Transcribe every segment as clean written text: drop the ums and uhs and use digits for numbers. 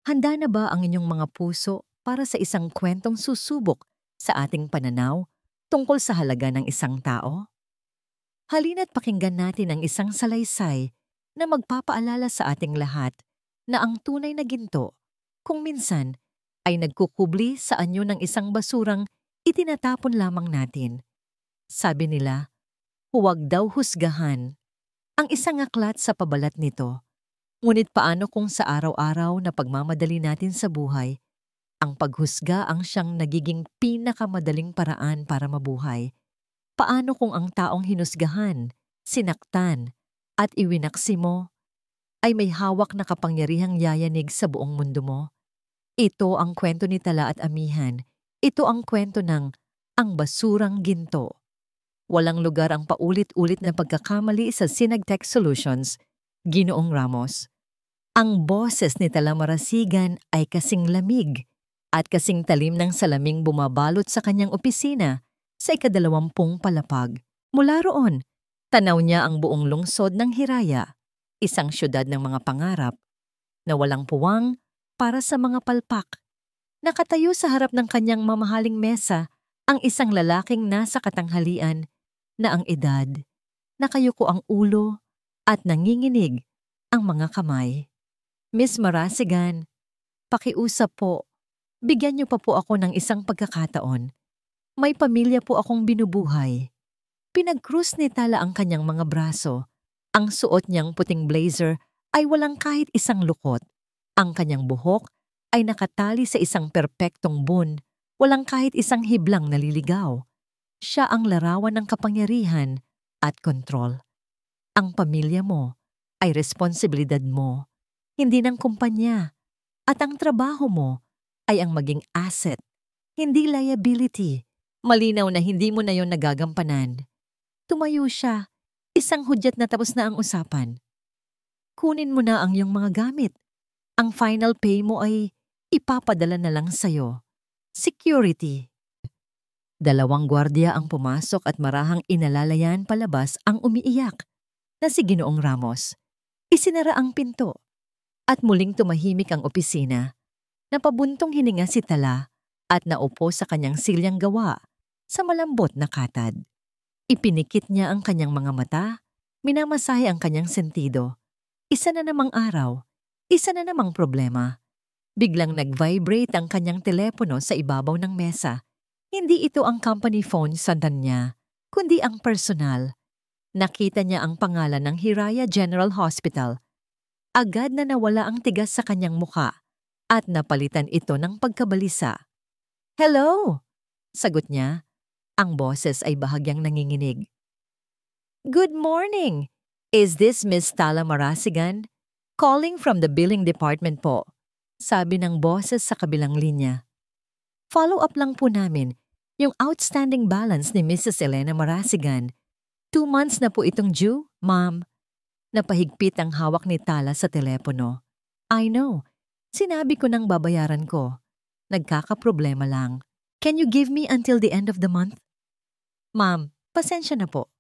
Handa na ba ang inyong mga puso para sa isang kwentong susubok sa ating pananaw tungkol sa halaga ng isang tao? Halina't pakinggan natin ang isang salaysay na magpapaalala sa ating lahat na ang tunay na ginto, kung minsan, ay nagkukubli sa anyo ng isang basurang itinatapon lamang natin. Sabi nila, huwag daw husgahan ang isang aklat sa pabalat nito. Ngunit paano kung sa araw-araw na pagmamadali natin sa buhay, ang paghusga ang siyang nagiging pinakamadaling paraan para mabuhay? Paano kung ang taong hinusgahan, sinaktan, at iwinaksi mo ay may hawak na kapangyarihang yayanig sa buong mundo mo? Ito ang kwento ni Tala at Amihan. Ito ang kwento ng Ang Basurang Ginto. Walang lugar ang paulit-ulit na pagkakamali sa Synagtech Solutions, Ginoong Ramos. Ang boses ni Tala Marasigan ay kasing lamig at kasing talim ng salaming bumabalot sa kanyang opisina sa ika-20 palapag. Mula roon, tanaw niya ang buong lungsod ng Hiraya, isang syudad ng mga pangarap, na walang puwang para sa mga palpak. Nakatayo sa harap ng kanyang mamahaling mesa ang isang lalaking nasa katanghalian na ang edad, nakayuko ang ulo at nanginginig ang mga kamay. Miss Marasigan, pakiusap po. Bigyan niyo pa po ako ng isang pagkakataon. May pamilya po akong binubuhay. Pinag-krus ni Tala ang kanyang mga braso. Ang suot niyang puting blazer ay walang kahit isang lukot. Ang kanyang buhok ay nakatali sa isang perpektong bun, walang kahit isang hiblang naliligaw. Siya ang larawan ng kapangyarihan at kontrol. Ang pamilya mo ay responsibilidad mo, hindi ng kumpanya. At ang trabaho mo ay ang maging asset, hindi liability. Malinaw na hindi mo na yon nagagampanan. Tumayo siya, isang hudyat na tapos na ang usapan. Kunin mo na ang iyong mga gamit. Ang final pay mo ay ipapadala na lang sa'yo. Security. 2 gwardiya ang pumasok at marahang inalalayan palabas ang umiiyak na si Ginoong Ramos. Isinara ang pinto at muling tumahimik ang opisina. Napabuntong hininga si Tala at naupo sa kanyang silyang gawa sa malambot na katad. Ipinikit niya ang kanyang mga mata, minamasahe ang kanyang sentido. Isa na namang araw, isa na namang problema. Biglang nag-vibrate ang kanyang telepono sa ibabaw ng mesa. Hindi ito ang company phone sandan niya, kundi ang personal. Nakita niya ang pangalan ng Hiraya General Hospital. Agad na nawala ang tigas sa kanyang muka at napalitan ito ng pagkabalisa. "Hello!" sagot niya. Ang boses ay bahagyang nanginginig. "Good morning! Is this Miss Tala Marasigan? Calling from the billing department po," sabi ng boses sa kabilang linya. "Follow up lang po namin yung outstanding balance ni Mrs. Elena Marasigan. 2 months na po itong due, ma'am." Napahigpit ang hawak ni Tala sa telepono. "I know. Sinabi ko nang babayaran ko. Nagkakaproblema lang. Can you give me until the end of the month?" "Ma'am, pasensya na po.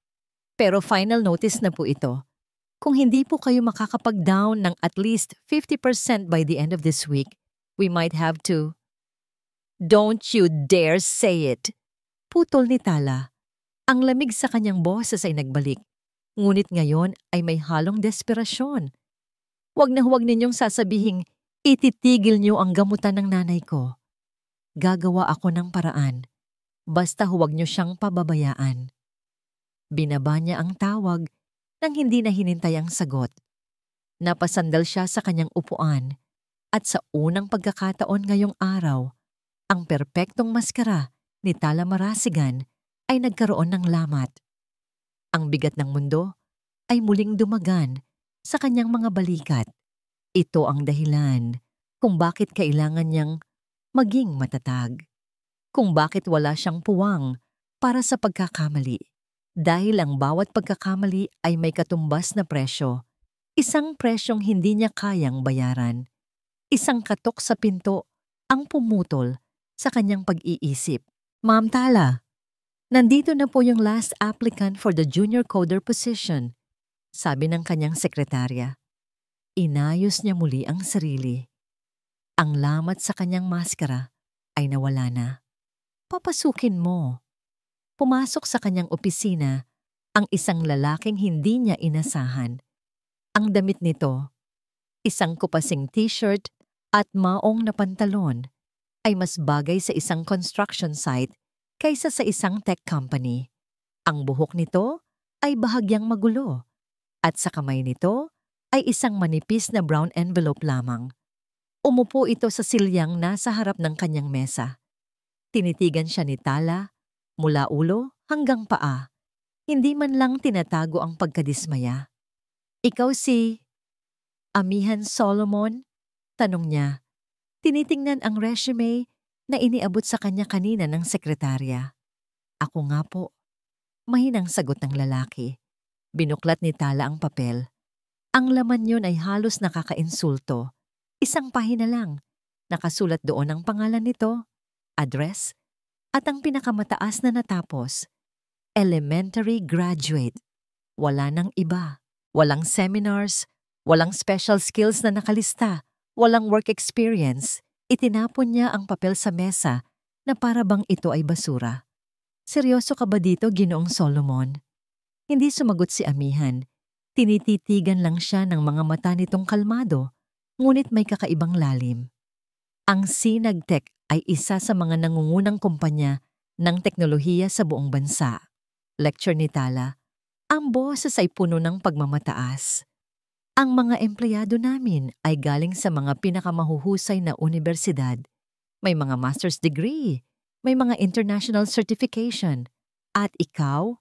Pero final notice na po ito. Kung hindi po kayo makakapag-down ng at least 50% by the end of this week, we might have to—" "Don't you dare say it!" Putol ni Tala. Ang lamig sa kanyang boses ay nagbalik. Ngunit ngayon ay may halong desperasyon. "Huwag na huwag ninyong sasabihing ititigil niyo ang gamutan ng nanay ko. Gagawa ako ng paraan. Basta huwag niyo siyang pababayaan." Binaba niya ang tawag nang hindi na hinintay ang sagot. Napasandal siya sa kanyang upuan at sa unang pagkakataon ngayong araw, ang perpektong maskara ni Tala Marasigan ay nagkaroon ng lamat. Ang bigat ng mundo ay muling dumagan sa kanyang mga balikat. Ito ang dahilan kung bakit kailangan niyang maging matatag. Kung bakit wala siyang puwang para sa pagkakamali. Dahil ang bawat pagkakamali ay may katumbas na presyo. Isang presyong hindi niya kayang bayaran. Isang katok sa pinto ang pumutol sa kanyang pag-iisip. "Ma'am Tala, nandito na po yung last applicant for the junior coder position," sabi ng kanyang sekretarya. Inayos niya muli ang sarili. Ang lamat sa kanyang maskara ay nawala na. Papasukin mo. Pumasok sa kanyang opisina ang isang lalaking hindi niya inasahan. Ang damit nito, isang kupasing t-shirt at maong na pantalon, ay mas bagay sa isang construction site kaysa sa isang tech company. Ang buhok nito ay bahagyang magulo at sa kamay nito ay isang manipis na brown envelope lamang. Umupo ito sa silyang nasa harap ng kanyang mesa. Tinitigan siya ni Tala mula ulo hanggang paa. Hindi man lang tinatago ang pagkadismaya. "Ikaw si Amihan Solomon?" tanong niya. Tinitingnan ang resume na iniabot sa kanya kanina ng sekretarya. "Ako nga po." Mahinang sagot ng lalaki. Binuklat ni Tala ang papel. Ang laman yun ay halos nakakainsulto. Isang pahina lang. Nakasulat doon ang pangalan nito, address, at ang pinakamataas na natapos. Elementary graduate. Wala nang iba. Walang seminars, walang special skills na nakalista, walang work experience. Itinapon niya ang papel sa mesa na para bang ito ay basura. "Seryoso ka ba dito, Ginoong Solomon?" Hindi sumagot si Amihan. Tinititigan lang siya ng mga mata nitong kalmado, ngunit may kakaibang lalim. Ang Sinagtech ay isa sa mga nangungunang kumpanya ng teknolohiya sa buong bansa. Lecture ni Tala. Ang boses ay puno ng pagmamataas. "Ang mga empleyado namin ay galing sa mga pinakamahuhusay na universidad. May mga master's degree, may mga international certification. At ikaw?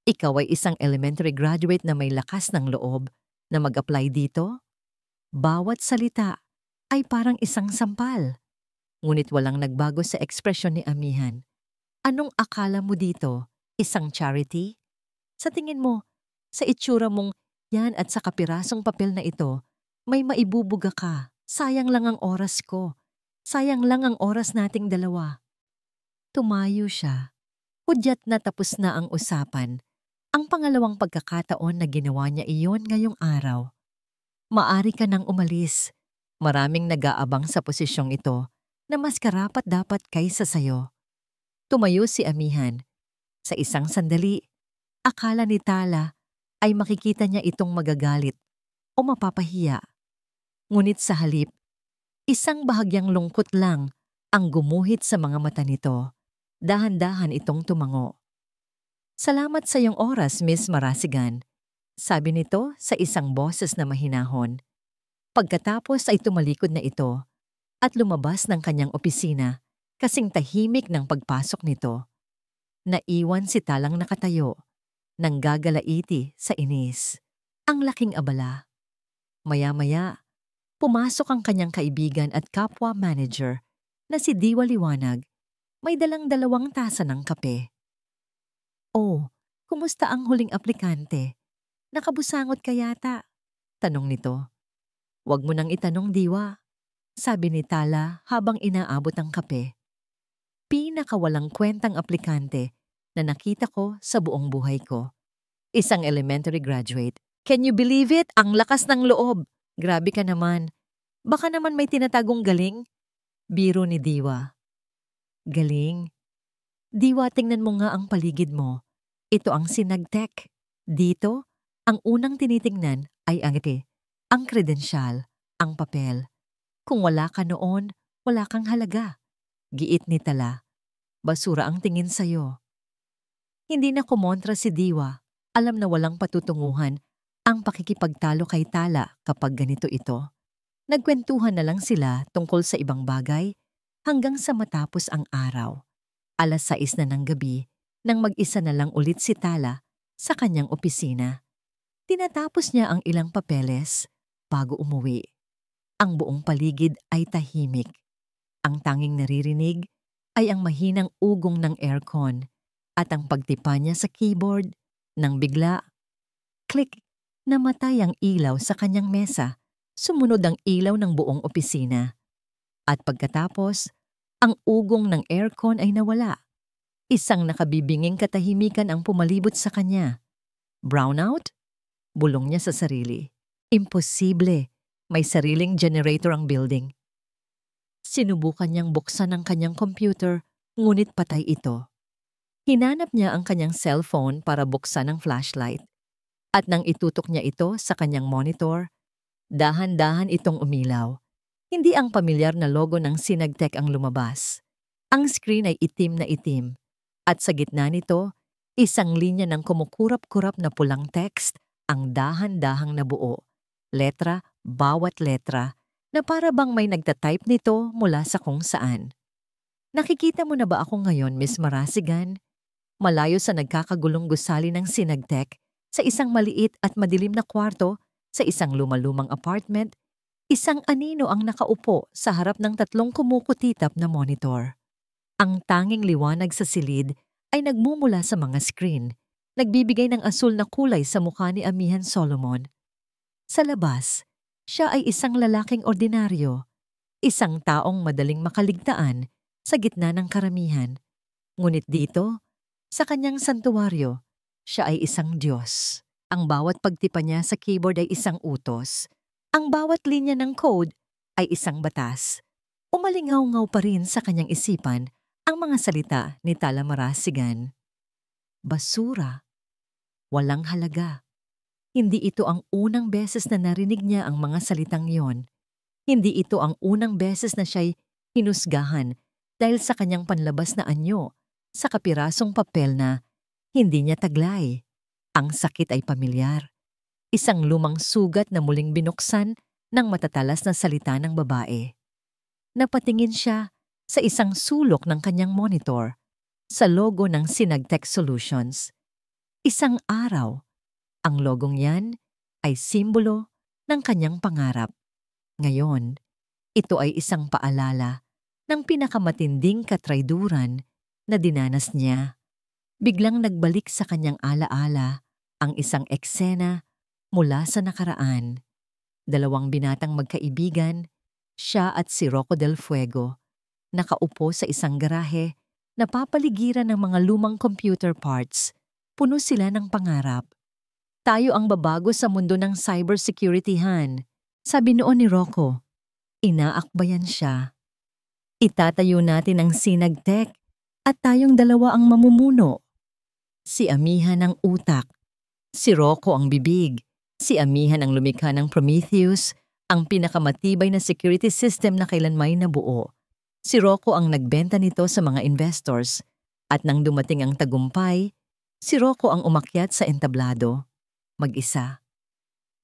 Ikaw ay isang elementary graduate na may lakas ng loob na mag-apply dito?" Bawat salita ay parang isang sampal. Ngunit walang nagbago sa ekspresyon ni Amihan. "Anong akala mo dito? Isang charity? Sa tingin mo, sa itsura mong yan at sa kapirasong papel na ito, may maibubuga ka. Sayang lang ang oras ko. Sayang lang ang oras nating dalawa." Tumayo siya. Hudyat na tapos na ang usapan. Ang pangalawang pagkakataon na ginawa niya iyon ngayong araw. "Maari ka nang umalis. Maraming nag-aabang sa posisyong ito na mas karapat-dapat kaysa sayo." Tumayo si Amihan. Sa isang sandali, akala ni Tala ay makikita niya itong magagalit o mapapahiya. Ngunit sa halip, isang bahagyang lungkot lang ang gumuhit sa mga mata nito. Dahan-dahan itong tumango. "Salamat sa iyong oras, Miss Marasigan," sabi nito sa isang boses na mahinahon. Pagkatapos ay tumalikod na ito at lumabas ng kanyang opisina kasing tahimik ng pagpasok nito. Naiwan si Talang nakatayo, nanggagalaiti sa inis. Ang laking abala. Maya-maya, pumasok ang kanyang kaibigan at kapwa manager na si Diwa Liwanag. May dalang 2 tasa ng kape. "Oh, kumusta ang huling aplikante? Nakabusangot ka yata?" tanong nito. "Huwag mo nang itanong, Diwa," sabi ni Tala habang inaabot ang kape. Pinakawalang kwentang aplikante na nakita ko sa buong buhay ko. Isang elementary graduate. Can you believe it? Ang lakas ng loob. Grabe ka naman. Baka naman may tinatagong galing? Biro ni Diwa. Galing? Diwa, tingnan mo nga ang paligid mo. Ito ang Sinagtech. Dito, ang unang tinitingnan ay ang kredensyal, ang papel. Kung wala ka noon, wala kang halaga. Giit ni Tala. Basura ang tingin sa'yo. Hindi na kumontra si Diwa. Alam na walang patutunguhan ang pakikipagtalo kay Tala kapag ganito ito. Nagkwentuhan na lang sila tungkol sa ibang bagay hanggang sa matapos ang araw. 6:00 na ng gabi nang mag-isa na lang ulit si Tala sa kanyang opisina. Tinatapos niya ang ilang papeles bago umuwi. Ang buong paligid ay tahimik. Ang tanging naririnig ay ang mahinang ugong ng aircon at ang pagtipa niya sa keyboard nang bigla, click, namatay ang ilaw sa kanyang mesa. Sumunod ang ilaw ng buong opisina. At pagkatapos, ang ugong ng aircon ay nawala. Isang nakabibinging katahimikan ang pumalibot sa kanya. Brownout? Bulong niya sa sarili. Imposible. May sariling generator ang building. Sinubukan niyang buksan ang kanyang computer, ngunit patay ito. Hinanap niya ang kanyang cellphone para buksan ang flashlight. At nang itutok niya ito sa kanyang monitor, dahan-dahan itong umilaw. Hindi ang pamilyar na logo ng Synagtech ang lumabas. Ang screen ay itim na itim. At sa gitna nito, isang linya ng kumukurap-kurap na pulang text ang dahan-dahang nabuo. Letra, bawat letra, na para bang may nagtatype nito mula sa kung saan. Nakikita mo na ba ako ngayon, Miss Marasigan? Malayo sa nagkakagulong gusali ng Synagtech, sa isang maliit at madilim na kwarto, sa isang lumalumang apartment, isang anino ang nakaupo sa harap ng 3 kumukutitap na monitor. Ang tanging liwanag sa silid ay nagmumula sa mga screen, nagbibigay ng asul na kulay sa mukha ni Amihan Solomon. Sa labas, siya ay isang lalaking ordinaryo, isang taong madaling makaligtaan sa gitna ng karamihan. Ngunit dito, sa kanyang santuwaryo, siya ay isang Diyos. Ang bawat pagtipa niya sa keyboard ay isang utos. Ang bawat linya ng code ay isang batas. Umalingaw-ngaw pa rin sa kanyang isipan ang mga salita ni Tala Marasigan. Basura. Walang halaga. Hindi ito ang unang beses na narinig niya ang mga salitang yon. Hindi ito ang unang beses na siya'y hinusgahan dahil sa kanyang panlabas na anyo sa kapirasong papel na hindi niya taglay. Ang sakit ay pamilyar. Isang lumang sugat na muling binuksan ng matatalas na salita ng babae. Napatingin siya sa isang sulok ng kanyang monitor, sa logo ng Synagtech Solutions. Isang araw. Ang logong yan ay simbolo ng kanyang pangarap. Ngayon, ito ay isang paalala ng pinakamatinding katrayduran na dinanas niya. Biglang nagbalik sa kanyang alaala ang isang eksena mula sa nakaraan. 2 binatang magkaibigan, siya at si Rocco Del Fuego, nakaupo sa isang garahe, napapaligiran ng mga lumang computer parts. Puno sila ng pangarap. Tayo ang babago sa mundo ng cybersecurity, Han, sabi noon ni Rocco. Inaakbayan siya. Itatayo natin ang Synagtech at tayong 2 ang mamumuno. Si Amihan ang utak, si Rocco ang bibig, si Amihan ang lumikha ng Prometheus, ang pinakamatibay na security system na kailanmay nabuo. Si Rocco ang nagbenta nito sa mga investors, at nang dumating ang tagumpay, si Rocco ang umakyat sa entablado. Mag-isa.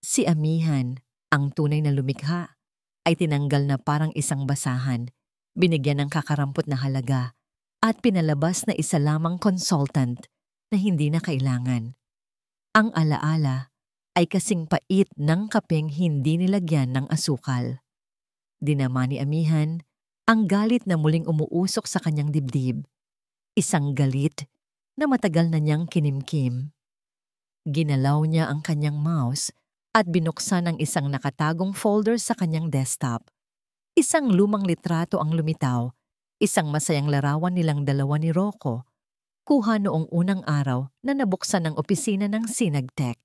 Si Amihan, ang tunay na lumikha, ay tinanggal na parang isang basahan, binigyan ng kakarampot na halaga, at pinalabas na isa lamang consultant na hindi na kailangan. Ang alaala ay kasing pait ng kapeng hindi nilagyan ng asukal. Dinama ni Amihan ang galit na muling umuusok sa kanyang dibdib. Isang galit na matagal na niyang kinimkim. Ginalaw niya ang kanyang mouse at binuksan ang isang nakatagong folder sa kanyang desktop. Isang lumang litrato ang lumitaw, isang masayang larawan nilang 2 ni Rocco, kuha noong unang araw na nabuksan ang opisina ng Synagtech.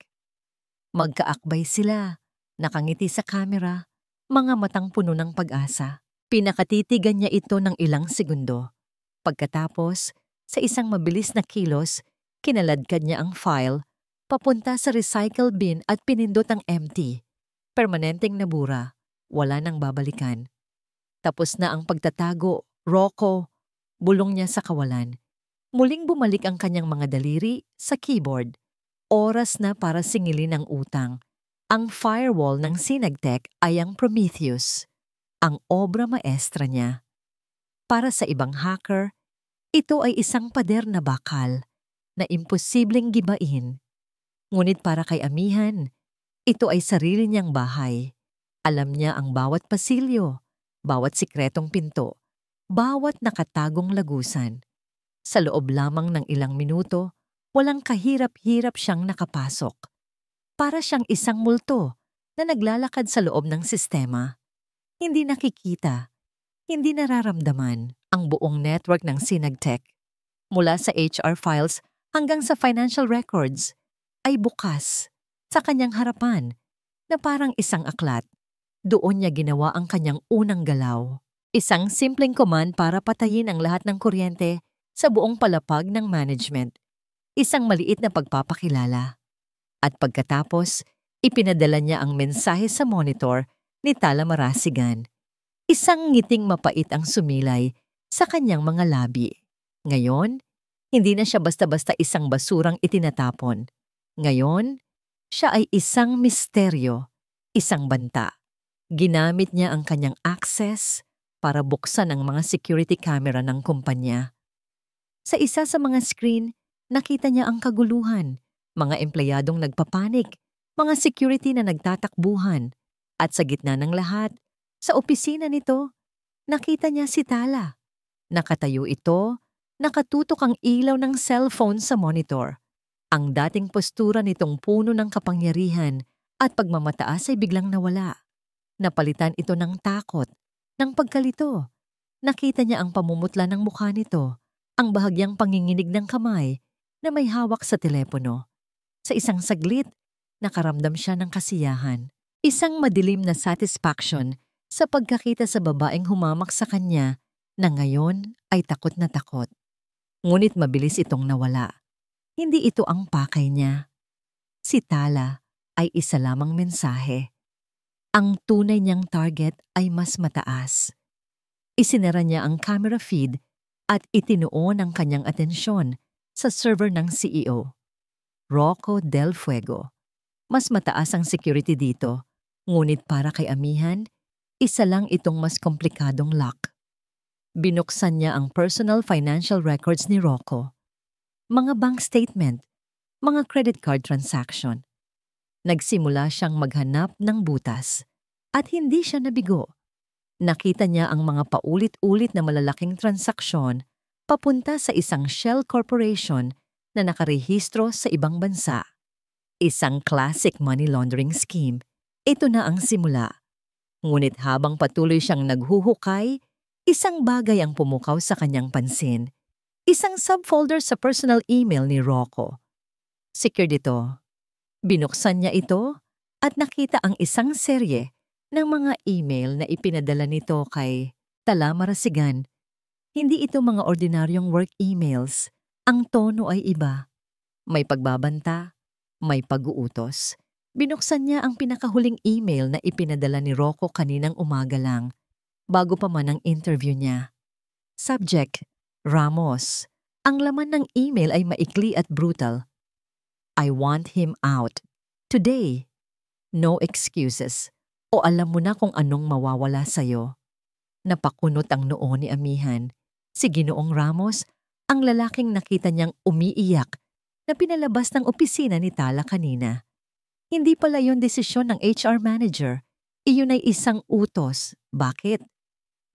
Magkaakbay sila, nakangiti sa kamera, mga matang puno ng pag-asa. Pinakatitigan niya ito ng ilang segundo. Pagkatapos, sa isang mabilis na kilos, kinaladkad niya ang file, papunta sa recycle bin at pinindot ang empty. Permanenteng nabura, wala nang babalikan. Tapos na ang pagtatago, Rocco, bulong niya sa kawalan. Muling bumalik ang kanyang mga daliri sa keyboard. Oras na para singilin ang utang. Ang firewall ng Synagtech ay ang Prometheus, ang obra maestra niya. Para sa ibang hacker, ito ay isang pader na bakal na imposibleng gibain. Ngunit para kay Amihan, ito ay sarili niyang bahay. Alam niya ang bawat pasilyo, bawat sikretong pinto, bawat nakatagong lagusan. Sa loob lamang ng ilang minuto, walang kahirap-hirap siyang nakapasok. Para siyang isang multo na naglalakad sa loob ng sistema. Hindi nakikita, hindi nararamdaman ang buong network ng Synagtech. Mula sa HR files hanggang sa financial records ay bukas sa kanyang harapan na parang isang aklat. Doon niya ginawa ang kanyang unang galaw. Isang simpleng command para patayin ang lahat ng kuryente sa buong palapag ng management. Isang maliit na pagpapakilala. At pagkatapos, ipinadala niya ang mensahe sa monitor ni Tala Marasigan. Isang ngiting mapait ang sumilay sa kanyang mga labi. Ngayon, hindi na siya basta-basta isang basurang itinatapon. Ngayon, siya ay isang misteryo, isang banta. Ginamit niya ang kanyang access para buksan ang mga security camera ng kumpanya. Sa isa sa mga screen, nakita niya ang kaguluhan, mga empleyadong nagpapanik, mga security na nagtatakbuhan, at sa gitna ng lahat, sa opisina nito, nakita niya si Tala. Nakatayo ito, nakatutok ang ilaw ng cellphone sa monitor. Ang dating postura nitong puno ng kapangyarihan at pagmamataas ay biglang nawala. Napalitan ito ng takot, ng pagkalito. Nakita niya ang pamumutla ng mukha nito, ang bahagyang panginginig ng kamay na may hawak sa telepono. Sa isang saglit, nakaramdam siya ng kasiyahan. Isang madilim na satisfaction sa pagkakita sa babaeng humamak sa kanya na ngayon ay takot na takot. Ngunit mabilis itong nawala. Hindi ito ang pakay niya. Si Tala ay isa lamang mensahe. Ang tunay niyang target ay mas mataas. Isinara niya ang camera feed at itinuon ang kanyang atensyon sa server ng CEO, Rocco Del Fuego. Mas mataas ang security dito, ngunit para kay Amihan, isa lang itong mas komplikadong lock. Binuksan niya ang personal financial records ni Rocco. Mga bank statement, mga credit card transaction. Nagsimula siyang maghanap ng butas at hindi siya nabigo. Nakita niya ang mga paulit-ulit na malalaking transaksyon papunta sa isang shell corporation na nakarehistro sa ibang bansa. Isang classic money laundering scheme. Ito na ang simula. Ngunit habang patuloy siyang naghuhukay, isang bagay ang pumukaw sa kanyang pansin. Isang subfolder sa personal email ni Rocco. Secured ito. Binuksan niya ito at nakita ang isang serye ng mga email na ipinadala nito kay Tala Marasigan. Hindi ito mga ordinaryong work emails. Ang tono ay iba. May pagbabanta, may pag-uutos. Binuksan niya ang pinakahuling email na ipinadala ni Rocco kaninang umaga lang, bago pa man ang interview niya. Subject: Ramos. Ang laman ng email ay maikli at brutal. I want him out. Today. No excuses. O alam mo na kung anong mawawala sa'yo. Napakunot ang noo ni Amihan. Si Ginoong Ramos, ang lalaking nakita niyang umiiyak na pinalabas ng opisina ni Tala kanina. Hindi pala yon desisyon ng HR manager. Iyon ay isang utos. Bakit?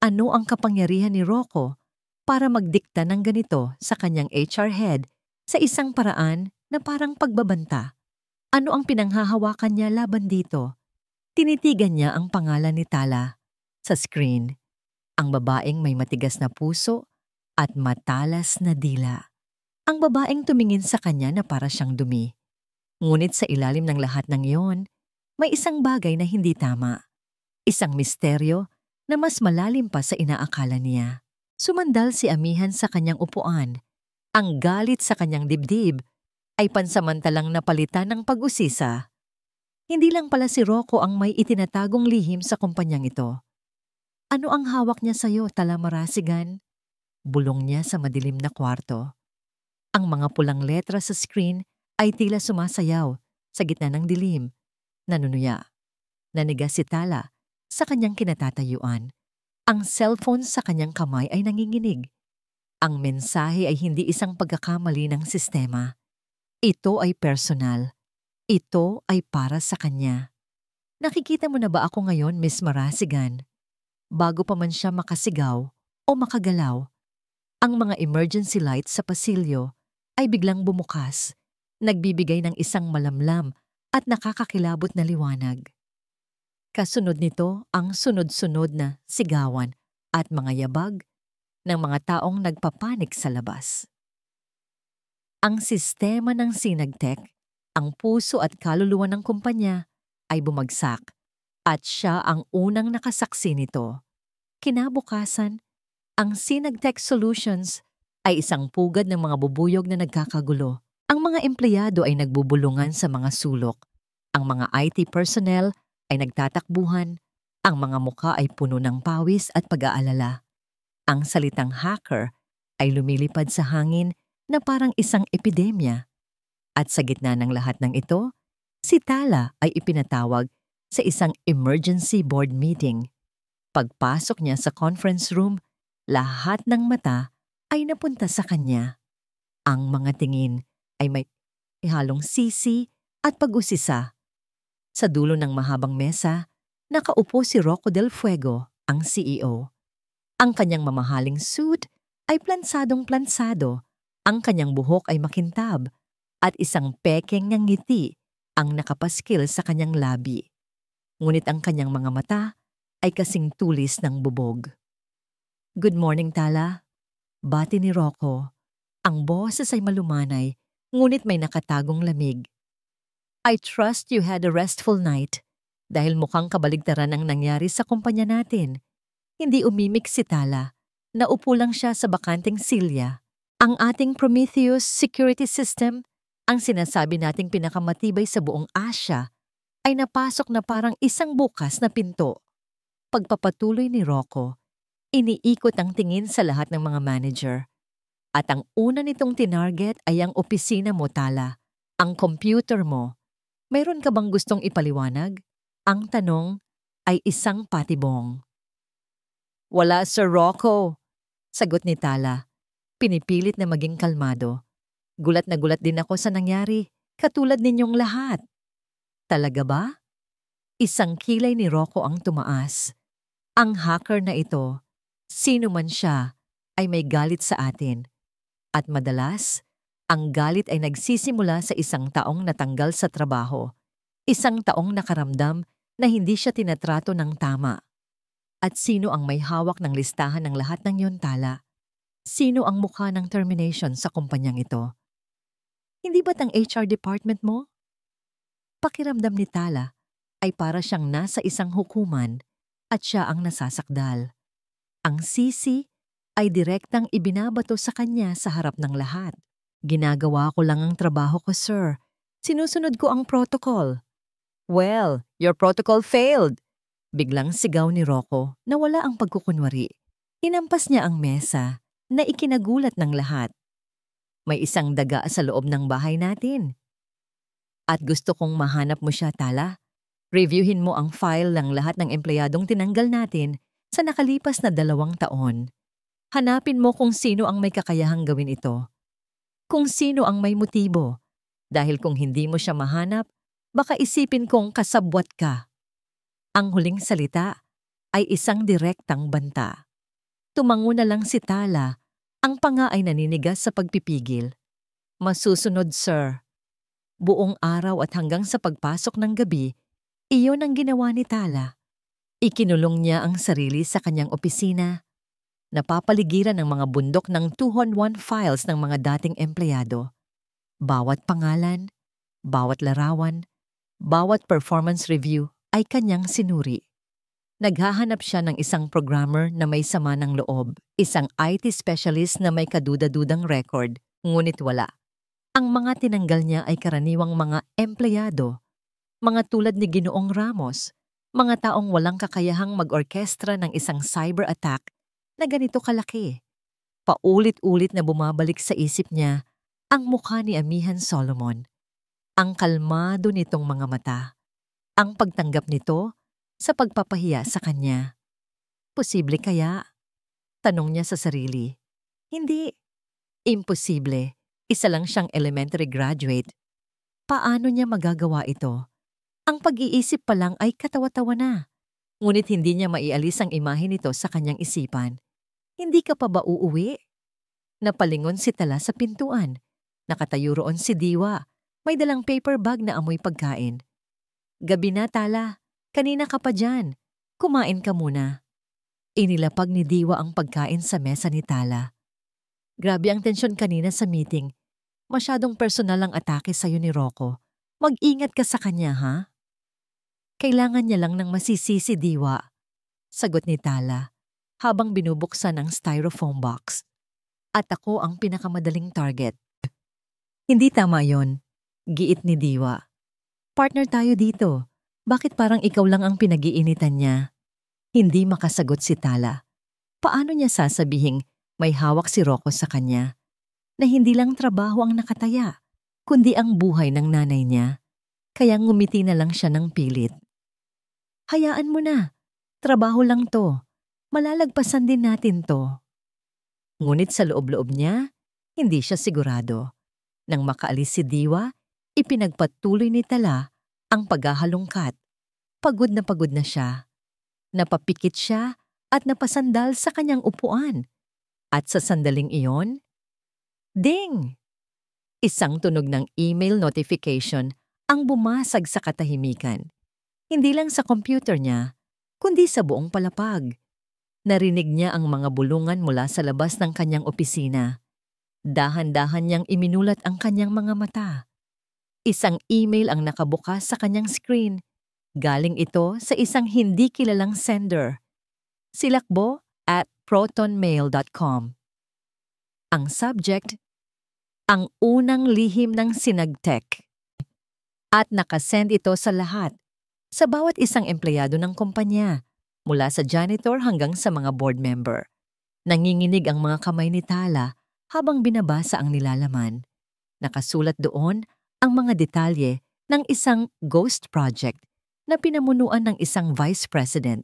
Ano ang kapangyarihan ni Rocco para magdikta ng ganito sa kanyang HR head sa isang paraan na parang pagbabanta? Ano ang pinanghahawakan niya laban dito? Tinitigan niya ang pangalan ni Tala sa screen. Ang babaeng may matigas na puso at matalas na dila. Ang babaeng tumingin sa kanya na para siyang dumi. Ngunit sa ilalim ng lahat ng iyon, may isang bagay na hindi tama. Isang misteryo na mas malalim pa sa inaakala niya. Sumandal si Amihan sa kanyang upuan. Ang galit sa kanyang dibdib ay pansamantalang napalitan ng pag-usisa. Hindi lang pala si Rocco ang may itinatagong lihim sa kumpanyang ito. Ano ang hawak niya sa'yo, Tala Marasigan? Bulong niya sa madilim na kwarto. Ang mga pulang letra sa screen ay tila sumasayaw sa gitna ng dilim. Nanunuya. Nanigas si Tala sa kanyang kinatatayuan. Ang cellphone sa kanyang kamay ay nanginginig. Ang mensahe ay hindi isang pagkakamali ng sistema. Ito ay personal. Ito ay para sa kanya. Nakikita mo na ba ako ngayon, Miss Marasigan? Bago pa man siya makasigaw o makagalaw, ang mga emergency lights sa pasilyo ay biglang bumukas, nagbibigay ng isang malamlam at nakakakilabot na liwanag. Kasunod nito ang sunod-sunod na sigawan at mga yabag ng mga taong nagpapanik sa labas. Ang sistema ng Sinagtech, ang puso at kaluluwa ng kumpanya, ay bumagsak at siya ang unang nakasaksi nito. Kinabukasan, ang Sinagtech Solutions ay isang pugad ng mga bubuyog na nagkakagulo. Ang mga empleyado ay nagbubulungan sa mga sulok. Ang mga IT personnel ay nagtatakbuhan. Ang mga muka ay puno ng pawis at pag-aalala. Ang salitang hacker ay lumilipad sa hangin na parang isang epidemya. At sa gitna ng lahat ng ito, si Tala ay ipinatawag sa isang emergency board meeting. Pagpasok niya sa conference room, lahat ng mata ay napunta sa kanya. Ang mga tingin ay may halong sisi at pag-usisa. Sa dulo ng mahabang mesa, nakaupo si Rocco Del Fuego, ang CEO. Ang kanyang mamahaling suit ay plansadong-plansado, ang kanyang buhok ay makintab, at isang pekeng ng ngiti ang nakapaskil sa kanyang labi. Ngunit ang kanyang mga mata ay kasing tulis ng bubog. "Good morning, Tala." Bati ni Rocco. Ang boses ay malumanay, ngunit may nakatagong lamig. "I trust you had a restful night." Dahil mukhang kabaligtaran ang nangyari sa kumpanya natin. Hindi umimik si Tala. Naupo lang siya sa bakanting silya. Ang ating Prometheus security system, ang sinasabi nating pinakamatibay sa buong Asia, ay napasok na parang isang bukas na pinto. Pagpapatuloy ni Rocco, iniikot ang tingin sa lahat ng mga manager. At ang una nitong tinarget ay ang opisina mo, Tala. Ang computer mo. Mayroon ka bang gustong ipaliwanag? Ang tanong ay isang patibong. "Wala, Sir Rocco," sagot ni Tala. Pinipilit na maging kalmado. "Gulat na gulat din ako sa nangyari, katulad ninyong lahat." "Talaga ba?" Isang kilay ni Rocco ang tumaas. Ang hacker na ito, sino man siya, ay may galit sa atin. At madalas, ang galit ay nagsisimula sa isang taong natanggal sa trabaho. Isang taong nakaramdam na hindi siya tinatrato ng tama. At sino ang may hawak ng listahan ng lahat ng yon, Tala? Sino ang mukha ng termination sa kumpanyang ito? Hindi ba't ang HR department mo? Pakiramdam ni Tala ay para siyang nasa isang hukuman at siya ang nasasakdal. Ang sisi ay direktang ibinabato sa kanya sa harap ng lahat. "Ginagawa ko lang ang trabaho ko, sir. Sinusunod ko ang protocol." "Well, your protocol failed." Biglang sigaw ni Rocco na wala ang pagkukunwari. Hinampas niya ang mesa na ikinagulat ng lahat. "May isang daga sa loob ng bahay natin. At gusto kong mahanap mo siya, Tala. Reviewin mo ang file ng lahat ng empleyadong tinanggal natin sa nakalipas na 2 taon. Hanapin mo kung sino ang may kakayahang gawin ito. Kung sino ang may motibo. Dahil kung hindi mo siya mahanap, baka isipin kong kasabwat ka." Ang huling salita ay isang direktang banta. Tumango na lang si Tala, ang panga ay naninigas sa pagpipigil. "Masusunod, sir." Buong araw at hanggang sa pagpasok ng gabi, iyon ang ginawa ni Tala. Ikinulong niya ang sarili sa kanyang opisina. Napapaligiran ng mga bundok ng 201 files ng mga dating empleyado. Bawat pangalan, bawat larawan, bawat performance review ay kanyang sinuri. Naghahanap siya ng isang programmer na may sama ng loob, isang IT specialist na may kaduda-dudang record, ngunit wala. Ang mga tinanggal niya ay karaniwang mga empleyado, mga tulad ni Ginoong Ramos, mga taong walang kakayahang mag-orkestra ng isang cyber attack na ganito kalaki. Paulit-ulit na bumabalik sa isip niya ang mukha ni Amihan Solomon. Ang kalmado nitong mga mata. Ang pagtanggap nito sa pagpapahiya sa kanya. Posible kaya? Tanong niya sa sarili. Hindi. Imposible. Isa lang siyang elementary graduate. Paano niya magagawa ito? Ang pag-iisip pa lang ay katawa-tawa na. Ngunit hindi niya maialis ang imahe nito sa kanyang isipan. "Hindi ka pa ba uuwi?" Napalingon si Tala sa pintuan. Nakatayo roon si Diwa. May dalang paper bag na amoy pagkain. "Gabi na, Tala. Kanina ka pa dyan. Kumain ka muna." Inilapag ni Diwa ang pagkain sa mesa ni Tala. "Grabe ang tensyon kanina sa meeting. Masyadong personal ang atake sa'yo ni Rocco. Mag-ingat ka sa kanya, ha?" "Kailangan niya lang ng masisisi, Diwa," sagot ni Tala. habang binubuksan ang styrofoam box. At ako ang pinakamadaling target. Hindi tama yon, giit ni Diwa. Partner tayo dito. Bakit parang ikaw lang ang pinag-iinitan niya? Hindi makasagot si Tala. Paano niya sasabihing may hawak si Rocco sa kanya? Na hindi lang trabaho ang nakataya, kundi ang buhay ng nanay niya. Kaya ngumiti na lang siya ng pilit. Hayaan mo na. Trabaho lang to. Malalagpasan din natin to. Ngunit sa loob-loob niya, hindi siya sigurado. Nang makaalis si Diwa, ipinagpatuloy ni Tala ang paghahalongkat. Pagod na siya. Napapikit siya at napasandal sa kanyang upuan. At sa sandaling iyon, ding! Isang tunog ng email notification ang bumasag sa katahimikan. Hindi lang sa computer niya, kundi sa buong palapag. Narinig niya ang mga bulungan mula sa labas ng kanyang opisina. Dahan-dahan niyang iminulat ang kanyang mga mata. Isang email ang nakabukas sa kanyang screen. Galing ito sa isang hindi kilalang sender. silakbo@protonmail.com. Ang subject, ang unang lihim ng Sinagtech. At nakasend ito sa lahat, sa bawat isang empleyado ng kumpanya, mula sa janitor hanggang sa mga board member. Nanginginig ang mga kamay ni Tala habang binabasa ang nilalaman. Nakasulat doon ang mga detalye ng isang ghost project na pinamunuan ng isang vice president,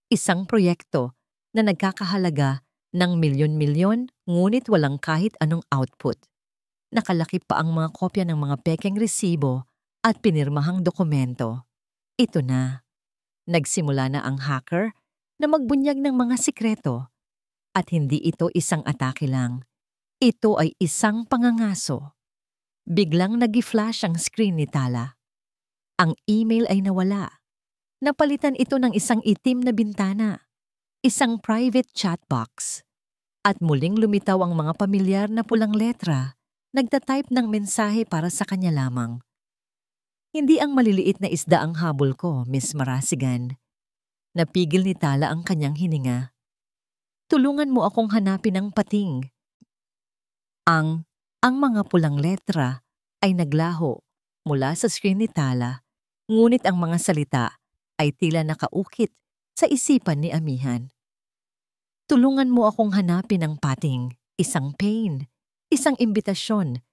isang proyekto na nagkakahalaga ng milyon-milyon ngunit walang kahit anong output. Nakalaki pa ang mga kopya ng mga pekeng resibo at pinirmahang dokumento. Ito na. Nagsimula na ang hacker na magbunyag ng mga sikreto. At hindi ito isang atake lang. Ito ay isang pangangaso. Biglang nag-flash ang screen ni Tala. Ang email ay nawala. Napalitan ito ng isang itim na bintana, isang private chat box. At muling lumitaw ang mga pamilyar na pulang letra, nagtatype ng mensahe para sa kanya lamang. Hindi ang maliliit na isda ang habol ko, Miss Marasigan. Napigil ni Tala ang kanyang hininga. Tulungan mo akong hanapin ang pating. Ang mga pulang letra ay naglaho mula sa screen ni Tala, ngunit ang mga salita ay tila nakaukit sa isipan ni Amihan. Tulungan mo akong hanapin ang pating, isang pain, isang imbitasyon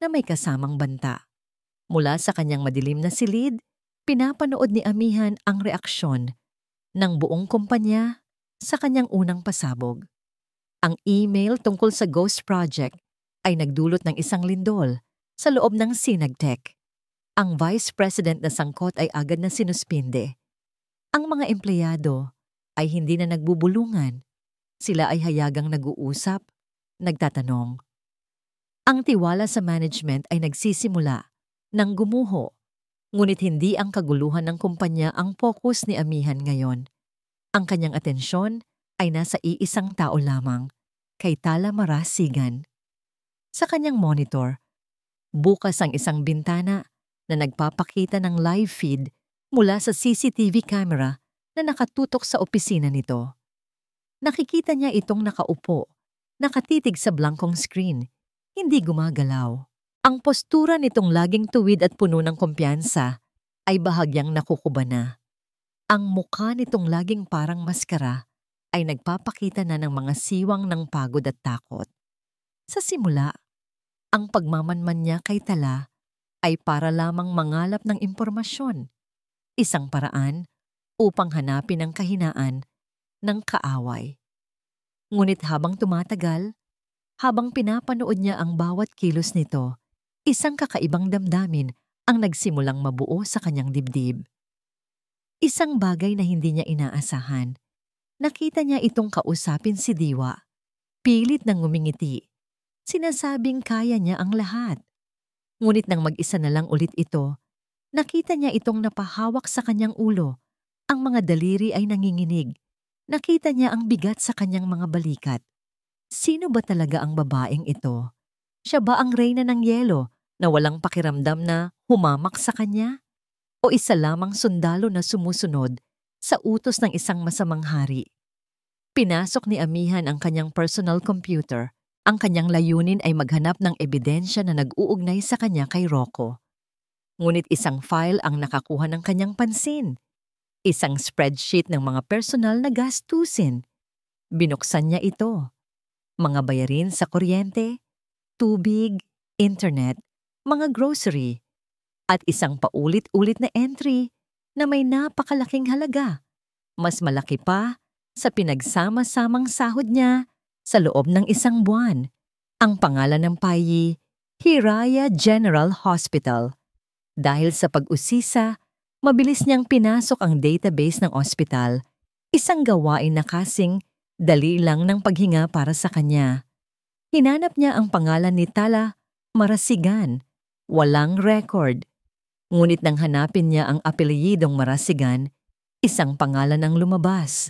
na may kasamang banta. Mula sa kanyang madilim na silid, pinapanood ni Amihan ang reaksyon ng buong kumpanya sa kanyang unang pasabog. Ang email tungkol sa Ghost Project ay nagdulot ng isang lindol sa loob ng Sinagtech. Ang vice president na sangkot ay agad na sinuspinde. Ang mga empleyado ay hindi na nagbubulungan. Sila ay hayagang nag-uusap, nagtatanong. Ang tiwala sa management ay nagsisimula nang gumuho, ngunit hindi ang kaguluhan ng kumpanya ang focus ni Amihan ngayon. Ang kanyang atensyon ay nasa iisang tao lamang, kay Tala Marasigan. Sa kanyang monitor, bukas ang isang bintana na nagpapakita ng live feed mula sa CCTV camera na nakatutok sa opisina nito. Nakikita niya itong nakaupo, nakatitig sa blankong screen, hindi gumagalaw. Ang postura nitong laging tuwid at puno ng kumpiyansa ay bahagyang nakukuba na. Ang mukha nitong laging parang maskara ay nagpapakita na ng mga siwang ng pagod at takot. Sa simula, ang pagmamanman niya kay Tala ay para lamang mangalap ng impormasyon, isang paraan upang hanapin ang kahinaan ng kaaway. Ngunit habang tumatagal, habang pinapanood niya ang bawat kilos nito, isang kakaibang damdamin ang nagsimulang mabuo sa kanyang dibdib. Isang bagay na hindi niya inaasahan. Nakita niya itong kausapin si Diwa. Pilit nang ngumingiti. Sinasabing kaya niya ang lahat. Ngunit nang mag-isa na lang ulit ito, nakita niya itong napahawak sa kanyang ulo. Ang mga daliri ay nanginginig. Nakita niya ang bigat sa kanyang mga balikat. Sino ba talaga ang babaeng ito? Siya ba ang reyna ng yelo na walang pakiramdam na humamak sa kanya? O isa lamang sundalo na sumusunod sa utos ng isang masamang hari? Pinasok ni amihan ang kanyang personal computer. Ang kanyang layunin ay maghanap ng ebidensya na nag-uugnay sa kanya kay Rocco. Ngunit isang file ang nakakuha ng kanyang pansin. Isang spreadsheet ng mga personal na gastusin. Binuksan niya ito. Mga bayarin sa kuryente, tubig, internet, mga grocery, at isang paulit-ulit na entry na may napakalaking halaga. Mas malaki pa sa pinagsama-samang sahod niya sa loob ng isang buwan. Ang pangalan ng payi, Hiraya General Hospital. Dahil sa pag-usisa, mabilis niyang pinasok ang database ng ospital, isang gawain na kasing dali lang ng paghinga para sa kanya. Hinanap niya ang pangalan ni Tala Marasigan. Walang record. Ngunit nang hanapin niya ang apelyidong Marasigan, isang pangalan ang lumabas.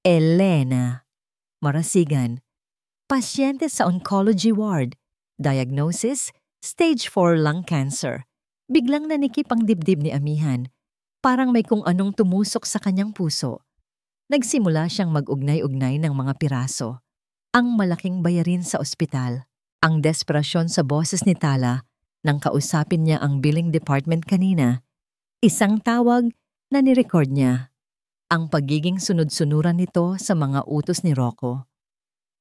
Elena Marasigan. Pasyente sa oncology ward. Diagnosis, stage 4 lung cancer. Biglang nanikip ang dibdib ni amihan. Parang may kung anong tumusok sa kanyang puso. Nagsimula siyang mag-ugnay-ugnay ng mga piraso. Ang malaking bayarin sa ospital. Ang desperasyon sa boses ni Tala nang kausapin niya ang billing department kanina. Isang tawag na nirecord niya. Ang pagiging sunod-sunuran nito sa mga utos ni Rocco.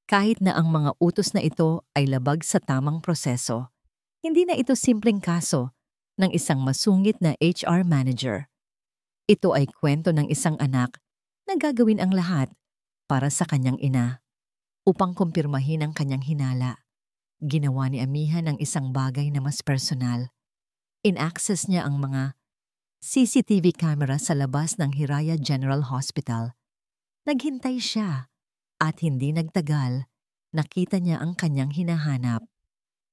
Kahit na ang mga utos na ito ay labag sa tamang proseso, hindi na ito simpleng kaso ng isang masungit na HR manager. Ito ay kwento ng isang anak na gagawin ang lahat para sa kanyang ina. Upang kumpirmahin ang kanyang hinala, ginawa ni amihan ang isang bagay na mas personal. In-access niya ang mga CCTV camera sa labas ng Hiraya General Hospital. Naghintay siya at hindi nagtagal, nakita niya ang kanyang hinahanap.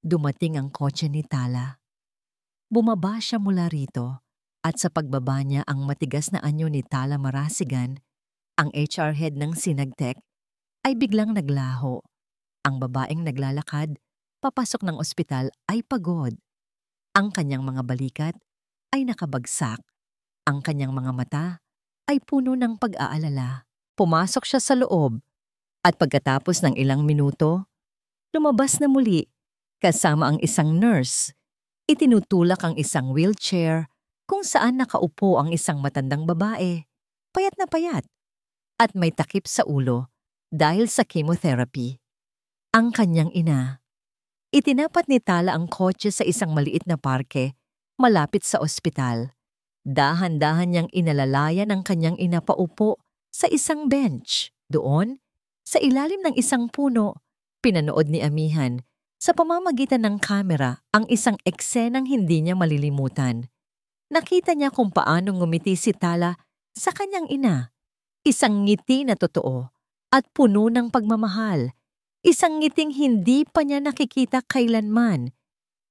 Dumating ang kotse ni Tala. Bumaba siya mula rito at sa pagbaba niya ang matigas na anyo ni Tala Marasigan, ang HR head ng Sinagtech, ay biglang naglaho. Ang babaeng naglalakad, papasok ng ospital ay pagod. Ang kanyang mga balikat ay nakabagsak. Ang kanyang mga mata ay puno ng pag-aalala. Pumasok siya sa loob at pagkatapos ng ilang minuto, lumabas na muli kasama ang isang nurse. Itinutulak ang isang wheelchair kung saan nakaupo ang isang matandang babae, payat na payat, at may takip sa ulo dahil sa chemotherapy. Ang kanyang ina. Itinapat ni Tala ang kotse sa isang maliit na parke malapit sa ospital. Dahan-dahan niyang inalalayan ang kanyang ina paupo sa isang bench. Doon, sa ilalim ng isang puno, pinanood ni amihan sa pamamagitan ng kamera ang isang eksenang hindi niya malilimutan. Nakita niya kung paano ngumiti si Tala sa kanyang ina. Isang ngiti na totoo at puno ng pagmamahal. Isang ngiting hindi pa niya nakikita kailanman.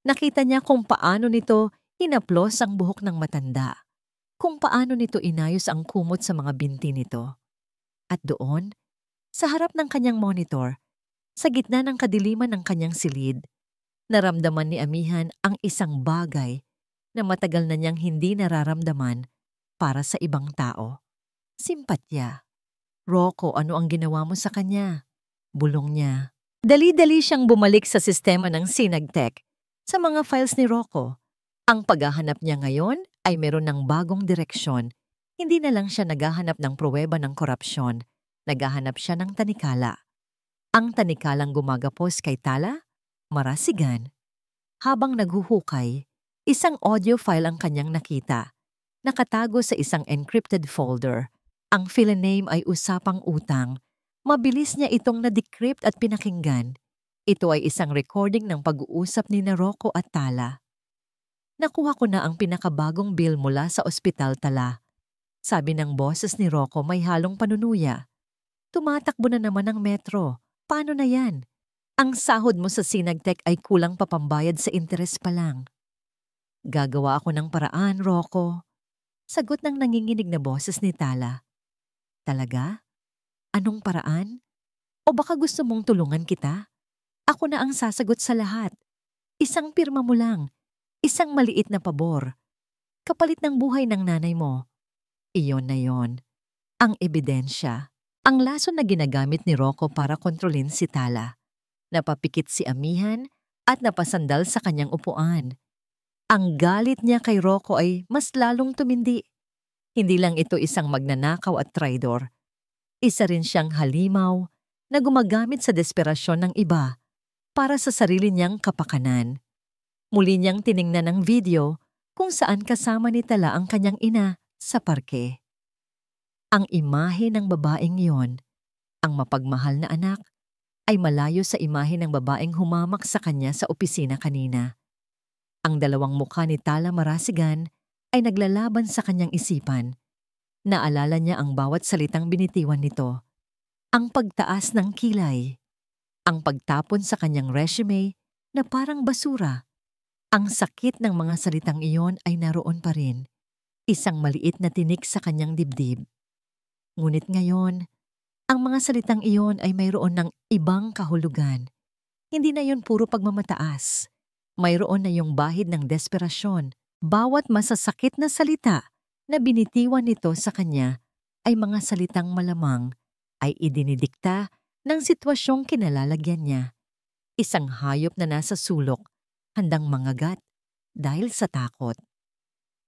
Nakita niya kung paano nito inaplos ang buhok ng matanda. Kung paano nito inayos ang kumot sa mga binti nito. At doon, sa harap ng kanyang monitor, sa gitna ng kadiliman ng kanyang silid, naramdaman ni amihan ang isang bagay na matagal na niyang hindi nararamdaman para sa ibang tao. Simpatya. Rocco, ano ang ginawa mo sa kanya? Bulong niya. Dali-dali siyang bumalik sa sistema ng Sinagtech sa mga files ni Rocco. Ang paghahanap niya ngayon ay meron ng bagong direksyon. Hindi na lang siya naghahanap ng pruweba ng korupsyon. Naghahanap siya ng tanikala. Ang tanikalang gumagapos kay Tala Marasigan. Habang naghuhukay, isang audio file ang kanyang nakita. Nakatago sa isang encrypted folder. Ang file name ay Usapang Utang. Mabilis niya itong na-decrypt at pinakinggan. Ito ay isang recording ng pag-uusap ni Rocco at Tala. Nakuha ko na ang pinakabagong bill mula sa ospital, Tala. Sabi ng boses ni Rocco may halong panunuya. Tumatakbo na naman ang metro. Paano na yan? Ang sahod mo sa Sinagtech ay kulang pa pambayad sa interes pa lang. Gagawa ako ng paraan, Rocco. Sagot ng nanginginig na boses ni Tala. Talaga? Anong paraan? O baka gusto mong tulungan kita? Ako na ang sasagot sa lahat. Isang pirma mo lang. Isang maliit na pabor. Kapalit ng buhay ng nanay mo. Iyon na yon. Ang ebidensya. Ang lason na ginagamit ni Rocco para kontrolin si Tala. Napapikit si Amihan at napasandal sa kanyang upuan. Ang galit niya kay Rocco ay mas lalong tumindi. Hindi lang ito isang magnanakaw at traidor. Isa rin siyang halimaw na gumagamit sa desperasyon ng iba para sa sarili niyang kapakanan. Muli niyang tiningnan ang video kung saan kasama ni Tala ang kanyang ina sa parke. Ang imahe ng babaeng iyon, ang mapagmahal na anak, ay malayo sa imahe ng babaeng humamak sa kanya sa opisina kanina. Ang dalawang mukha ni Tala Marasigan ay naglalaban sa kanyang isipan. Naalala niya ang bawat salitang binitiwan nito. Ang pagtaas ng kilay. Ang pagtapon sa kanyang resume na parang basura. Ang sakit ng mga salitang iyon ay naroon pa rin. Isang maliit na tinik sa kanyang dibdib. Ngunit ngayon, ang mga salitang iyon ay mayroon ng ibang kahulugan. Hindi na yon puro pagmamataas. Mayroon na yung bahid ng desperasyon. Bawat masasakit na salita na binitiwan nito sa kanya ay mga salitang malamang ay idinidikta ng sitwasyong kinalalagyan niya. Isang hayop na nasa sulok, handang mangagat dahil sa takot.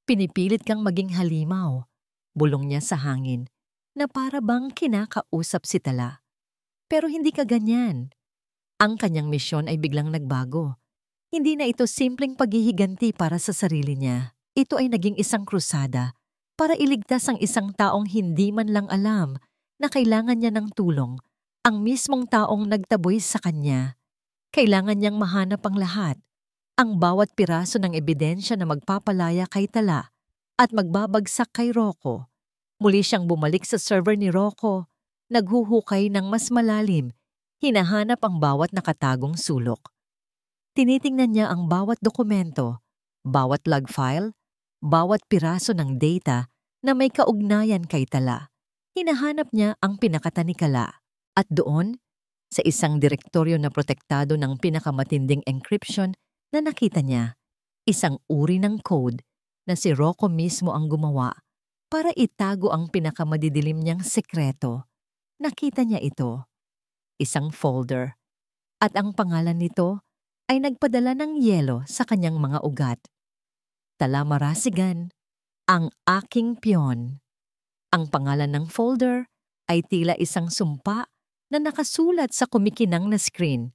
Pinipilit kang maging halimaw, bulong niya sa hangin, na para bang kinakausap si Tala. Pero hindi ka ganyan. Ang kanyang misyon ay biglang nagbago. Hindi na ito simpleng paghihiganti para sa sarili niya. Ito ay naging isang krusada para iligtas ang isang taong hindi man lang alam na kailangan niya ng tulong, ang mismong taong nagtaboy sa kanya. Kailangan niyang mahanap ang lahat, ang bawat piraso ng ebidensya na magpapalaya kay Tala at magbabagsak kay Rocco. Muli siyang bumalik sa server ni Rocco, naghuhukay ng mas malalim, hinahanap ang bawat nakatagong sulok. Tinitingnan niya ang bawat dokumento, bawat log file, bawat piraso ng data na may kaugnayan kay Tala. Hinahanap niya ang pinakatanikala. At doon, sa isang direktoryo na protektado ng pinakamatinding encryption na nakita niya, isang uri ng code na si Rocco mismo ang gumawa para itago ang pinakamadidilim niyang sekreto. Nakita niya ito, isang folder, at ang pangalan nito ay nagpadala ng yelo sa kanyang mga ugat. Tala Marasigan, ang aking piyon. Ang pangalan ng folder ay tila isang sumpa na nakasulat sa kumikinang na screen.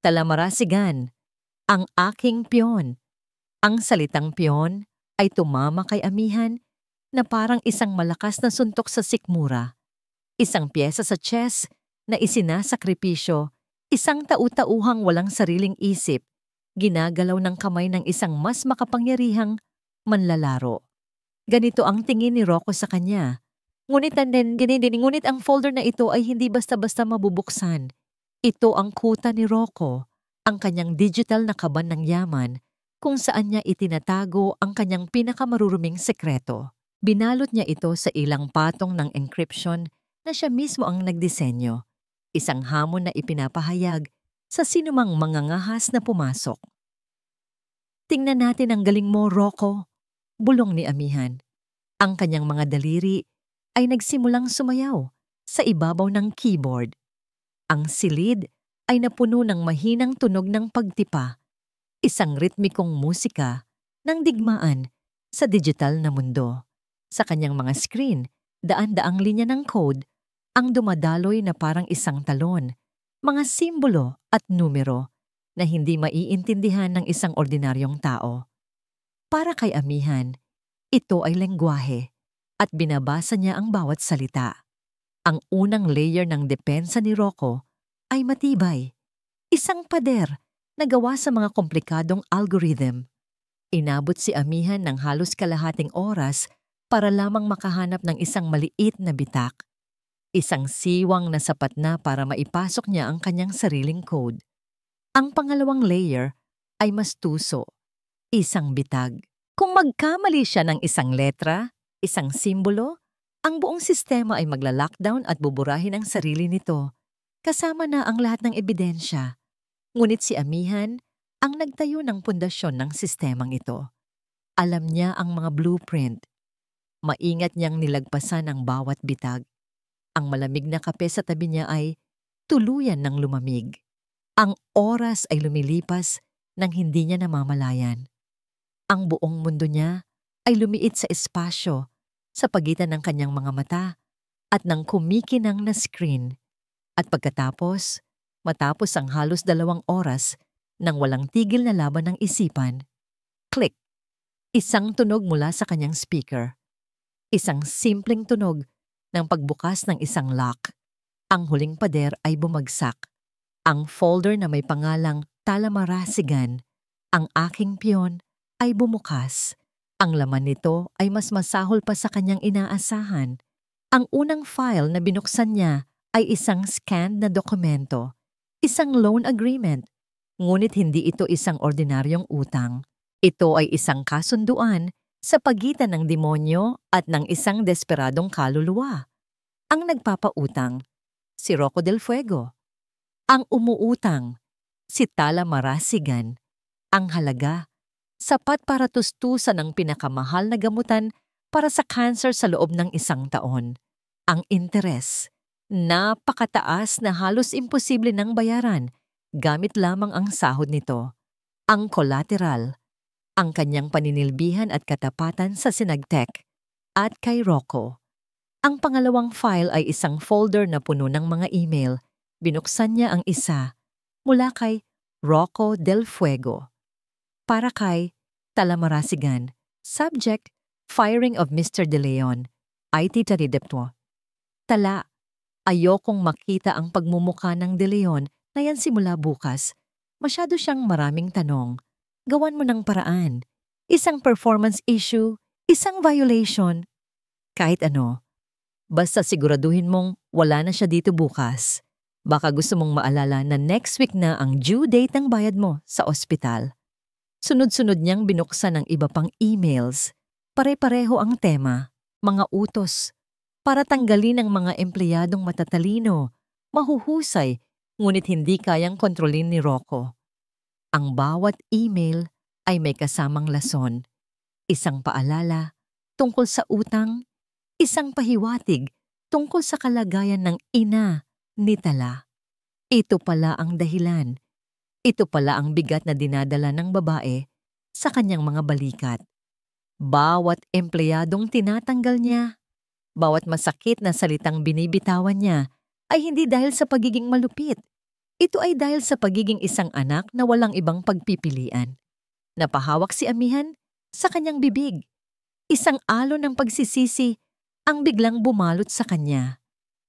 Tala Marasigan, ang aking piyon. Ang salitang piyon ay tumama kay Amihan na parang isang malakas na suntok sa sikmura. Isang pyesa sa chess na isinasakripisyo, isang tau-tauhang walang sariling isip, ginagalaw ng kamay ng isang mas makapangyarihang manlalaro. Ganito ang tingin ni Rocco sa kanya. Ngunit ang folder na ito ay hindi basta-basta mabubuksan. Ito ang kuta ni Rocco, ang kanyang digital na kaban ng yaman, kung saan niya itinatago ang kanyang pinakamaruruming sekreto. Binalot niya ito sa ilang patong ng encryption na siya mismo ang nagdisenyo, isang hamon na ipinapahayag sa sinumang mangangahas na pumasok. Tingnan natin ang galing mo, Rocco, bulong ni Amihan. Ang kanyang mga daliri ay nagsimulang sumayaw sa ibabaw ng keyboard. Ang silid ay napuno ng mahinang tunog ng pagtipa, isang ritmikong musika ng digmaan sa digital na mundo. Sa kanyang mga screen, daan-daang linya ng code ang dumadaloy na parang isang talon, mga simbolo at numero na hindi maiintindihan ng isang ordinaryong tao. Para kay Amihan, ito ay lengguwahe at binabasa niya ang bawat salita. Ang unang layer ng depensa ni Rocco ay matibay, isang pader na gawa sa mga komplikadong algorithm. Inabot si Amihan ng halos kalahating oras para lamang makahanap ng isang maliit na bitak. Isang siwang na sapat na para maipasok niya ang kanyang sariling code. Ang pangalawang layer ay mas tuso, isang bitag. Kung magkamali siya ng isang letra, isang simbolo, ang buong sistema ay magla-lockdown at buburahin ang sarili nito, kasama na ang lahat ng ebidensya. Ngunit si Amihan ang nagtayo ng pundasyon ng sistemang ito. Alam niya ang mga blueprint. Maingat niyang nilagpasan ang bawat bitag. Ang malamig na kape sa tabi niya ay tuluyan ng lumamig. Ang oras ay lumilipas nang hindi niya namamalayan. Ang buong mundo niya ay lumiit sa espasyo sa pagitan ng kanyang mga mata at ng kumikinang na screen. At pagkatapos, matapos ang halos 2 oras nang walang tigil na laban ng isipan, click! Isang tunog mula sa kanyang speaker. Isang simpleng tunog ng pagbukas ng isang lock. Ang huling pader ay bumagsak. Ang folder na may pangalang Talamarasigan, ang aking piyon, ay bumukas. Ang laman nito ay mas masahol pa sa kanyang inaasahan. Ang unang file na binuksan niya ay isang scanned na dokumento, isang loan agreement. Ngunit hindi ito isang ordinaryong utang. Ito ay isang kasunduan sa pagitan ng demonyo at ng isang desperadong kaluluwa. Ang nagpapautang, si Rocco Del Fuego. Ang umuutang, si Talamarasigan. Ang halaga, sapat para tustusan ang pinakamahal na gamutan para sa cancer sa loob ng 1 taon. Ang interes, napakataas na halos imposible ng bayaran gamit lamang ang sahod nito. Ang collateral, ang kanyang paninilbihan at katapatan sa Sinagtec at kay Rocco. Ang pangalawang file ay isang folder na puno ng mga email. Binuksan niya ang isa mula kay Rocco Del Fuego. Para kay Talamarasigan. Subject, Firing of Mr. De Leon. IT Taridepto. Tala, ayokong makita ang pagmumukha ng De Leon na yan simula bukas. Masyado siyang maraming tanong. Gawan mo ng paraan. Isang performance issue, isang violation. Kahit ano. Basta siguraduhin mong wala na siya dito bukas. Baka gusto mong maalala na next week na ang due date ng bayad mo sa ospital. Sunod-sunod niyang binuksan ang iba pang emails. Pare-pareho ang tema, mga utos. Para tanggalin ang mga empleyadong matatalino, mahuhusay, ngunit hindi kayang kontrolin ni Rocco. Ang bawat email ay may kasamang lason. Isang paalala tungkol sa utang, isang pahiwatig tungkol sa kalagayan ng ina ni Tala. Ito pala ang dahilan. Ito pala ang bigat na dinadala ng babae sa kanyang mga balikat. Bawat empleyadong tinatanggal niya, bawat masakit na salitang binibitawan niya ay hindi dahil sa pagiging malupit. Ito ay dahil sa pagiging isang anak na walang ibang pagpipilian. Napahawak si amihan sa kanyang bibig. Isang alon ng pagsisisi ang biglang bumalot sa kanya.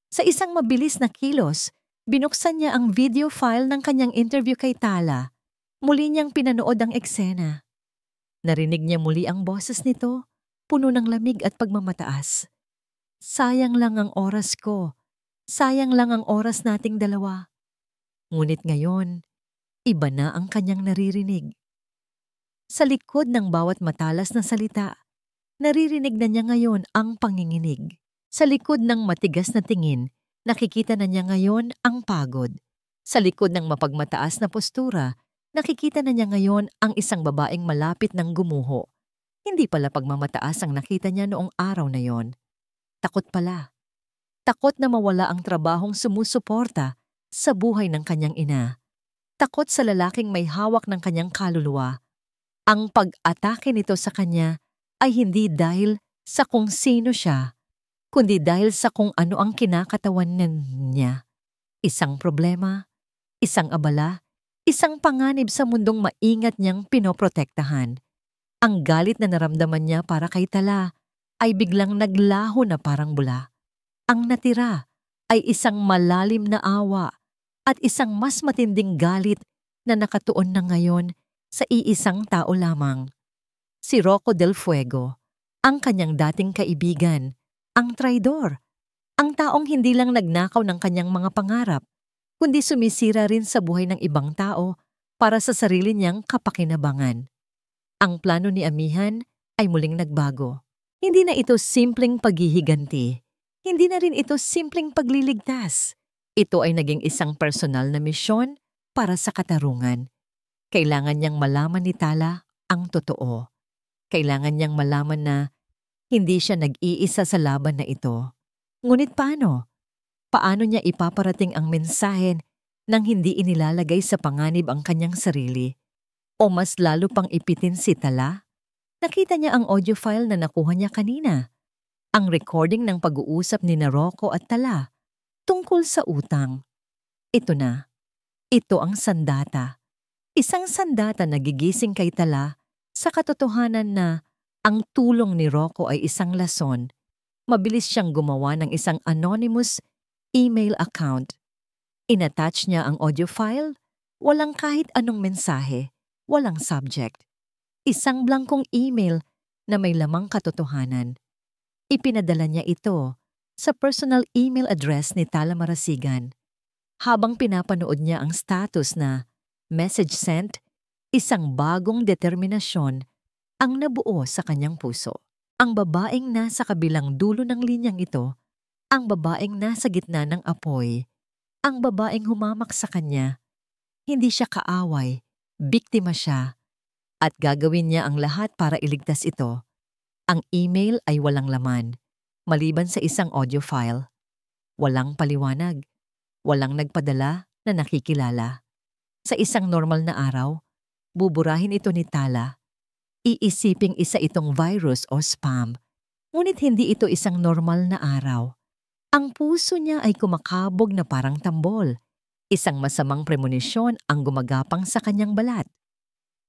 Sa isang mabilis na kilos, binuksan niya ang video file ng kanyang interview kay Tala. Muli niyang pinanood ang eksena. Narinig niya muli ang boses nito, puno ng lamig at pagmamataas. Sayang lang ang oras ko. Sayang lang ang oras nating dalawa. Ngunit ngayon, iba na ang kanyang naririnig. Sa likod ng bawat matalas na salita, naririnig na niya ngayon ang panginginig. Sa likod ng matigas na tingin, nakikita na niya ngayon ang pagod. Sa likod ng mapagmataas na postura, nakikita na niya ngayon ang isang babaeng malapit ng gumuho. Hindi pala pagmamataas ang nakita niya noong araw na yon. Takot pala. Takot na mawala ang trabahong sumusuporta sa buhay ng kanyang ina. Takot sa lalaking may hawak ng kanyang kaluluwa. Ang pag-atake nito sa kanya ay hindi dahil sa kung sino siya, kundi dahil sa kung ano ang kinakatawan niya. Isang problema, isang abala, isang panganib sa mundong maingat niyang pinoprotektahan. Ang galit na naramdaman niya para kay Tala ay biglang naglaho na parang bula. Ang natira ay isang malalim na awa at isang mas matinding galit na nakatuon na ngayon sa iisang tao lamang. Si Rocco Del Fuego, ang kanyang dating kaibigan, ang traidor, ang taong hindi lang nagnakaw ng kanyang mga pangarap, kundi sumisira rin sa buhay ng ibang tao para sa sarili niyang kapakinabangan. Ang plano ni amihan ay muling nagbago. Hindi na ito simpleng paghihiganti. Hindi na rin ito simpleng pagliligtas. Ito ay naging isang personal na misyon para sa katarungan. Kailangan niyang malaman ni Tala ang totoo. Kailangan niyang malaman na hindi siya nag-iisa sa laban na ito. Ngunit paano? Paano niya ipaparating ang mensahe nang hindi inilalagay sa panganib ang kanyang sarili? O mas lalo pang ipitin si Tala? Nakita niya ang audio file na nakuha niya kanina. Ang recording ng pag-uusap ni Rocco at Tala tungkol sa utang. Ito na. Ito ang sandata. Isang sandata na gigising kay Tala sa katotohanan na ang tulong ni Rocco ay isang lason. Mabilis siyang gumawa ng isang anonymous email account. Inattach niya ang audio file, walang kahit anong mensahe, walang subject. Isang blankong email na may lamang katotohanan. Ipinadala niya ito sa personal email address ni Tala Marasigan. Habang pinapanood niya ang status na message sent, isang bagong determinasyon ang nabuo sa kanyang puso. Ang babaeng nasa kabilang dulo ng linyang ito, ang babaeng nasa gitna ng apoy, ang babaeng humamak sa kanya. Hindi siya kaaway, biktima siya, at gagawin niya ang lahat para iligtas ito. Ang email ay walang laman, maliban sa isang audio file. Walang paliwanag, walang nagpadala na nakikilala. Sa isang normal na araw, buburahin ito ni Tala. Iisiping isa itong virus o spam, ngunit hindi ito isang normal na araw. Ang puso niya ay kumakabog na parang tambol. Isang masamang premonisyon ang gumagapang sa kanyang balat.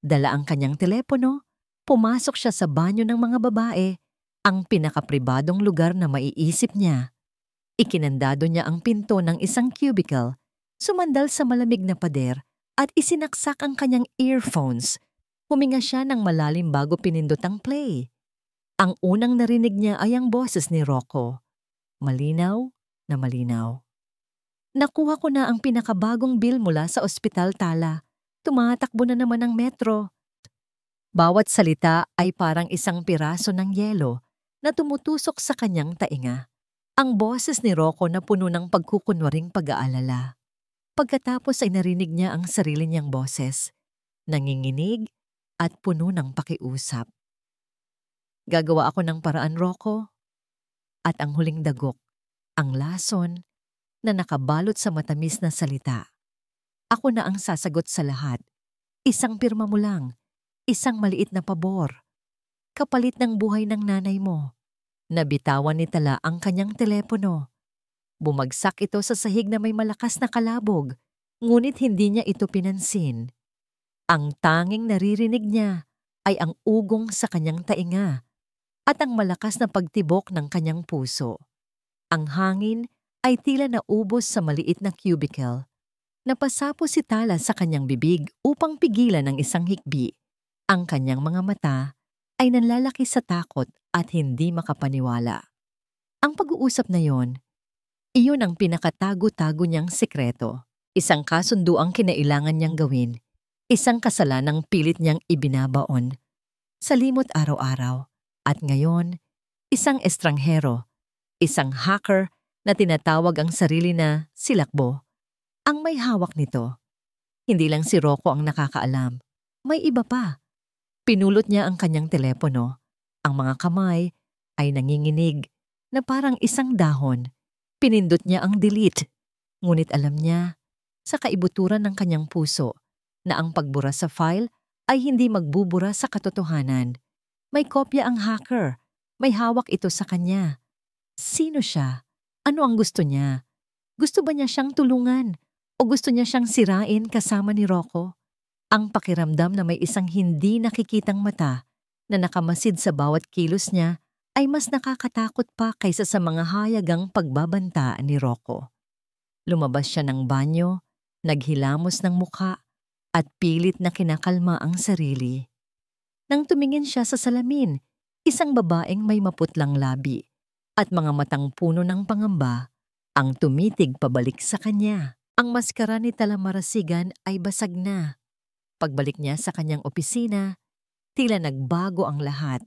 Dala ang kanyang telepono, pumasok siya sa banyo ng mga babae, ang pinakapribadong lugar na maiisip niya. Ikinandado niya ang pinto ng isang cubicle, sumandal sa malamig na pader at isinaksak ang kanyang earphones. Huminga siya ng malalim bago pinindot ang play. Ang unang narinig niya ay ang boses ni Rocco. Malinaw na malinaw. Nakuha ko na ang pinakabagong bill mula sa ospital, Tala. Tumatakbo na naman ang metro. Bawat salita ay parang isang piraso ng yelo na tumutusok sa kanyang tainga. Ang boses ni Rocco na puno ng pagkukunwaring pag-aalala. Pagkatapos ay narinig niya ang sarili niyang boses, nanginginig at puno ng pakiusap. Gagawa ako ng paraan, Rocco. At ang huling dagok, ang lason na nakabalot sa matamis na salita. Ako na ang sasagot sa lahat. Isang pirma mo lang, isang maliit na pabor. Kapalit ng buhay ng nanay mo. Nabitawan ni Tala ang kanyang telepono. Bumagsak ito sa sahig na may malakas na kalabog, ngunit hindi niya ito pinansin. Ang tanging naririnig niya ay ang ugong sa kanyang tainga at ang malakas na pagtibok ng kanyang puso. Ang hangin ay tila naubos sa maliit na cubicle. Napasapo si Tala sa kanyang bibig upang pigilan ang isang hikbi. Ang kanyang mga mata ay nanlalaki sa takot at hindi makapaniwala. Ang pag-uusap na iyon ang pinakatago-tago niyang sekreto. Isang kasunduang kinailangan niyang gawin. Isang kasalanang pilit niyang ibinabaon. Salimot araw-araw. At ngayon, isang estranghero, isang hacker na tinatawag ang sarili na silakbo, ang may hawak nito. Hindi lang si Rocco ang nakakaalam. May iba pa. Pinulot niya ang kanyang telepono. Ang mga kamay ay nanginginig na parang isang dahon. Pinindot niya ang delete. Ngunit alam niya, sa kaibuturan ng kanyang puso, na ang pagbura sa file ay hindi magbubura sa katotohanan. May kopya ang hacker. May hawak ito sa kanya. Sino siya? Ano ang gusto niya? Gusto ba niya siyang tulungan? O gusto niya siyang sirain kasama ni Rocco? Ang pakiramdam na may isang hindi nakikitang mata na nakamasid sa bawat kilos niya ay mas nakakatakot pa kaysa sa mga hayagang pagbabanta ni Rocco. Lumabas siya ng banyo, naghilamos ng mukha, at pilit na kinakalma ang sarili. Nang tumingin siya sa salamin, isang babaeng may maputlang labi at mga matang puno ng pangamba ang tumitig pabalik sa kanya. Ang maskara ni Tala Marasigan ay basag na. Pagbalik niya sa kanyang opisina, tila nagbago ang lahat.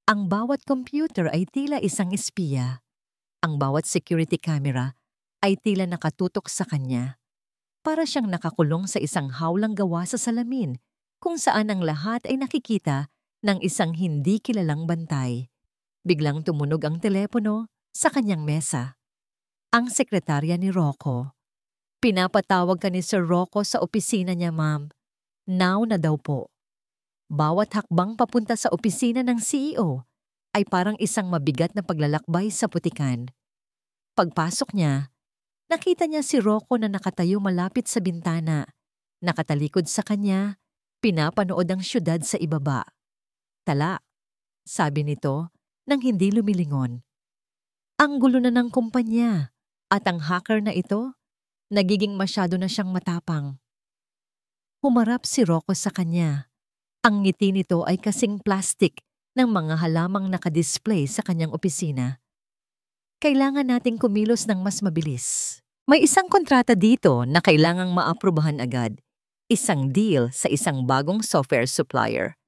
Ang bawat computer ay tila isang espiya. Ang bawat security camera ay tila nakatutok sa kanya. Para siyang nakakulong sa isang hawlang gawa sa salamin kung saan ang lahat ay nakikita ng isang hindi kilalang bantay. Biglang tumunog ang telepono sa kanyang mesa. Ang sekretarya ni Rocco. Pinapatawag ka ni Sir Rocco sa opisina niya, ma'am. Now na daw po. Bawat hakbang papunta sa opisina ng CEO ay parang isang mabigat na paglalakbay sa putikan. Pagpasok niya, nakita niya si Rocco na nakatayo malapit sa bintana. Nakatalikod sa kanya, pinapanood ang syudad sa ibaba. Tala, sabi nito nang hindi lumilingon. Ang gulo na ng kumpanya at ang hacker na ito, nagiging masyado na siyang matapang. Humarap si Rocco sa kanya. Ang ngiti nito ay kasing plastic ng mga halamang nakadisplay sa kanyang opisina. Kailangan nating kumilos ng mas mabilis. May isang kontrata dito na kailangang maaprubahan agad. Isang deal sa isang bagong software supplier.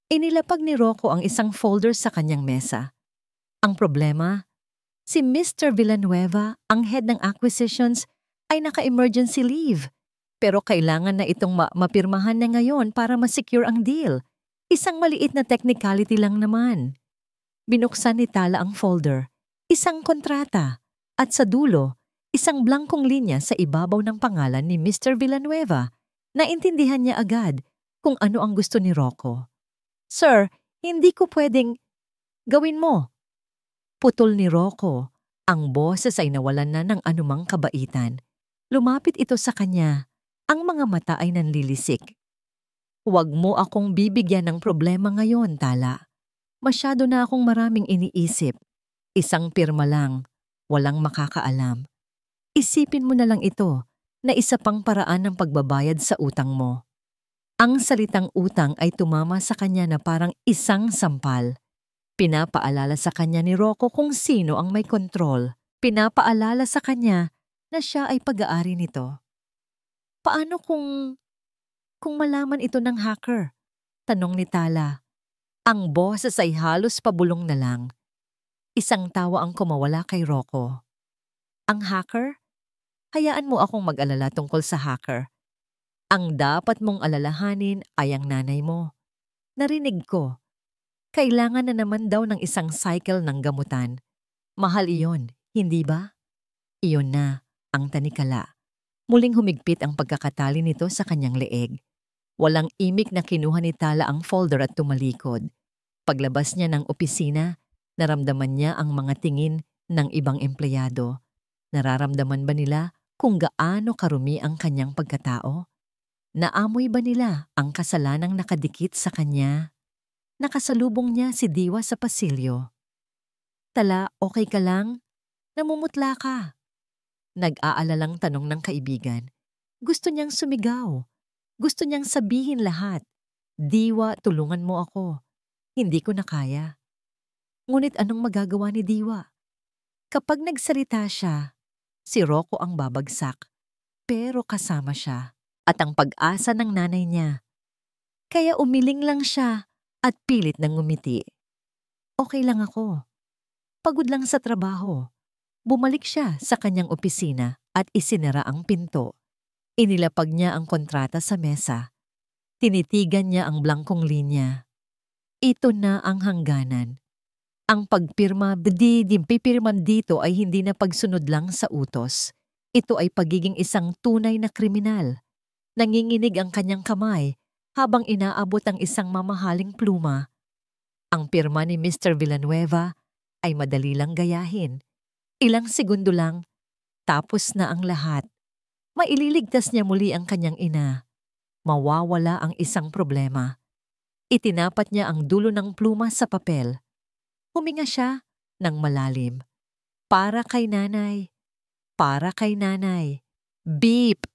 Inilapag ni Rocco ang isang folder sa kanyang mesa. Ang problema, si Mr. Villanueva, ang head ng acquisitions, ay naka-emergency leave. Pero kailangan na itong mapirmahan na ngayon para ma-secure ang deal. Isang maliit na technicality lang naman. Binuksan ni Tala ang folder, isang kontrata, at sa dulo, isang blankong linya sa ibabaw ng pangalan ni Mr. Villanueva. Naintindihan niya agad kung ano ang gusto ni Rocco. Sir, hindi ko pwedeng gawin mo. Putol ni Rocco. Ang boses ay nawalan na ng anumang kabaitan. Lumapit ito sa kanya. Ang mga mata ay nanlilisik. Huwag mo akong bibigyan ng problema ngayon, Tala. Masyado na akong maraming iniisip. Isang pirma lang, walang makakaalam. Isipin mo na lang ito na isa pang paraan ng pagbabayad sa utang mo. Ang salitang utang ay tumama sa kanya na parang isang sampal. Pinapaalala sa kanya ni Rocco kung sino ang may kontrol. Pinapaalala sa kanya na siya ay pag-aari nito. Paano kung malaman ito ng hacker? Tanong ni Tala. Ang boses ay halos pabulong na lang. Isang tawa ang kumawala kay Rocco. Ang hacker? Hayaan mo akong mag-alala tungkol sa hacker. Ang dapat mong alalahanin ay ang nanay mo. Narinig ko. Kailangan na naman daw ng isang cycle ng gamutan. Mahal iyon, hindi ba? Iyon na, ang tanikala. Muling humigpit ang pagkakatali nito sa kanyang leeg. Walang imik na kinuha ni Tala ang folder at tumalikod. Paglabas niya ng opisina, naramdaman niya ang mga tingin ng ibang empleyado. Nararamdaman ba nila kung gaano karumi ang kanyang pagkatao? Naamoy ba nila ang kasalanang nakadikit sa kanya? Nakasalubong niya si Diwa sa pasilyo. Tala, okay ka lang? Namumutla ka. Nag-aalalang tanong ng kaibigan. Gusto niyang sumigaw. Gusto niyang sabihin lahat. Diwa, tulungan mo ako. Hindi ko na kaya. Ngunit anong magagawa ni Diwa? Kapag nagsalita siya, si Rocco ang babagsak. Pero kasama siya at ang pag-asa ng nanay niya. Kaya umiling lang siya at pilit ng ngumiti. Okay lang ako. Pagod lang sa trabaho. Bumalik siya sa kanyang opisina at isinara ang pinto. Inilapag niya ang kontrata sa mesa. Tinitigan niya ang blankong linya. Ito na ang hangganan. Ang pagpirma dito ay hindi na pagsunod lang sa utos. Ito ay pagiging isang tunay na kriminal. Nanginginig ang kanyang kamay habang inaabot ang isang mamahaling pluma. Ang pirma ni Mr. Villanueva ay madali lang gayahin. Ilang segundo lang, tapos na ang lahat. Maililigtas niya muli ang kanyang ina. Mawawala ang isang problema. Itinapat niya ang dulo ng pluma sa papel. Huminga siya ng malalim. Para kay nanay. Para kay nanay. Beep!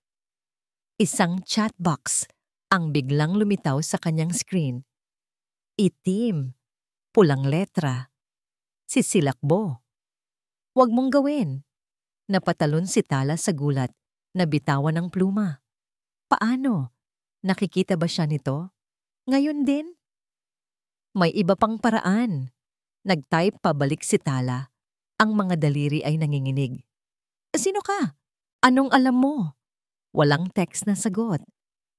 Isang chat box ang biglang lumitaw sa kanyang screen. Itim. Pulang letra. Sisilakbo. Huwag mong gawin. Napatalon si Tala sa gulat. Nabitawan ng pluma. Paano? Nakikita ba siya nito? Ngayon din? May iba pang paraan. Nag-type pabalik si Tala. Ang mga daliri ay nanginginig. Sino ka? Anong alam mo? Walang text na sagot.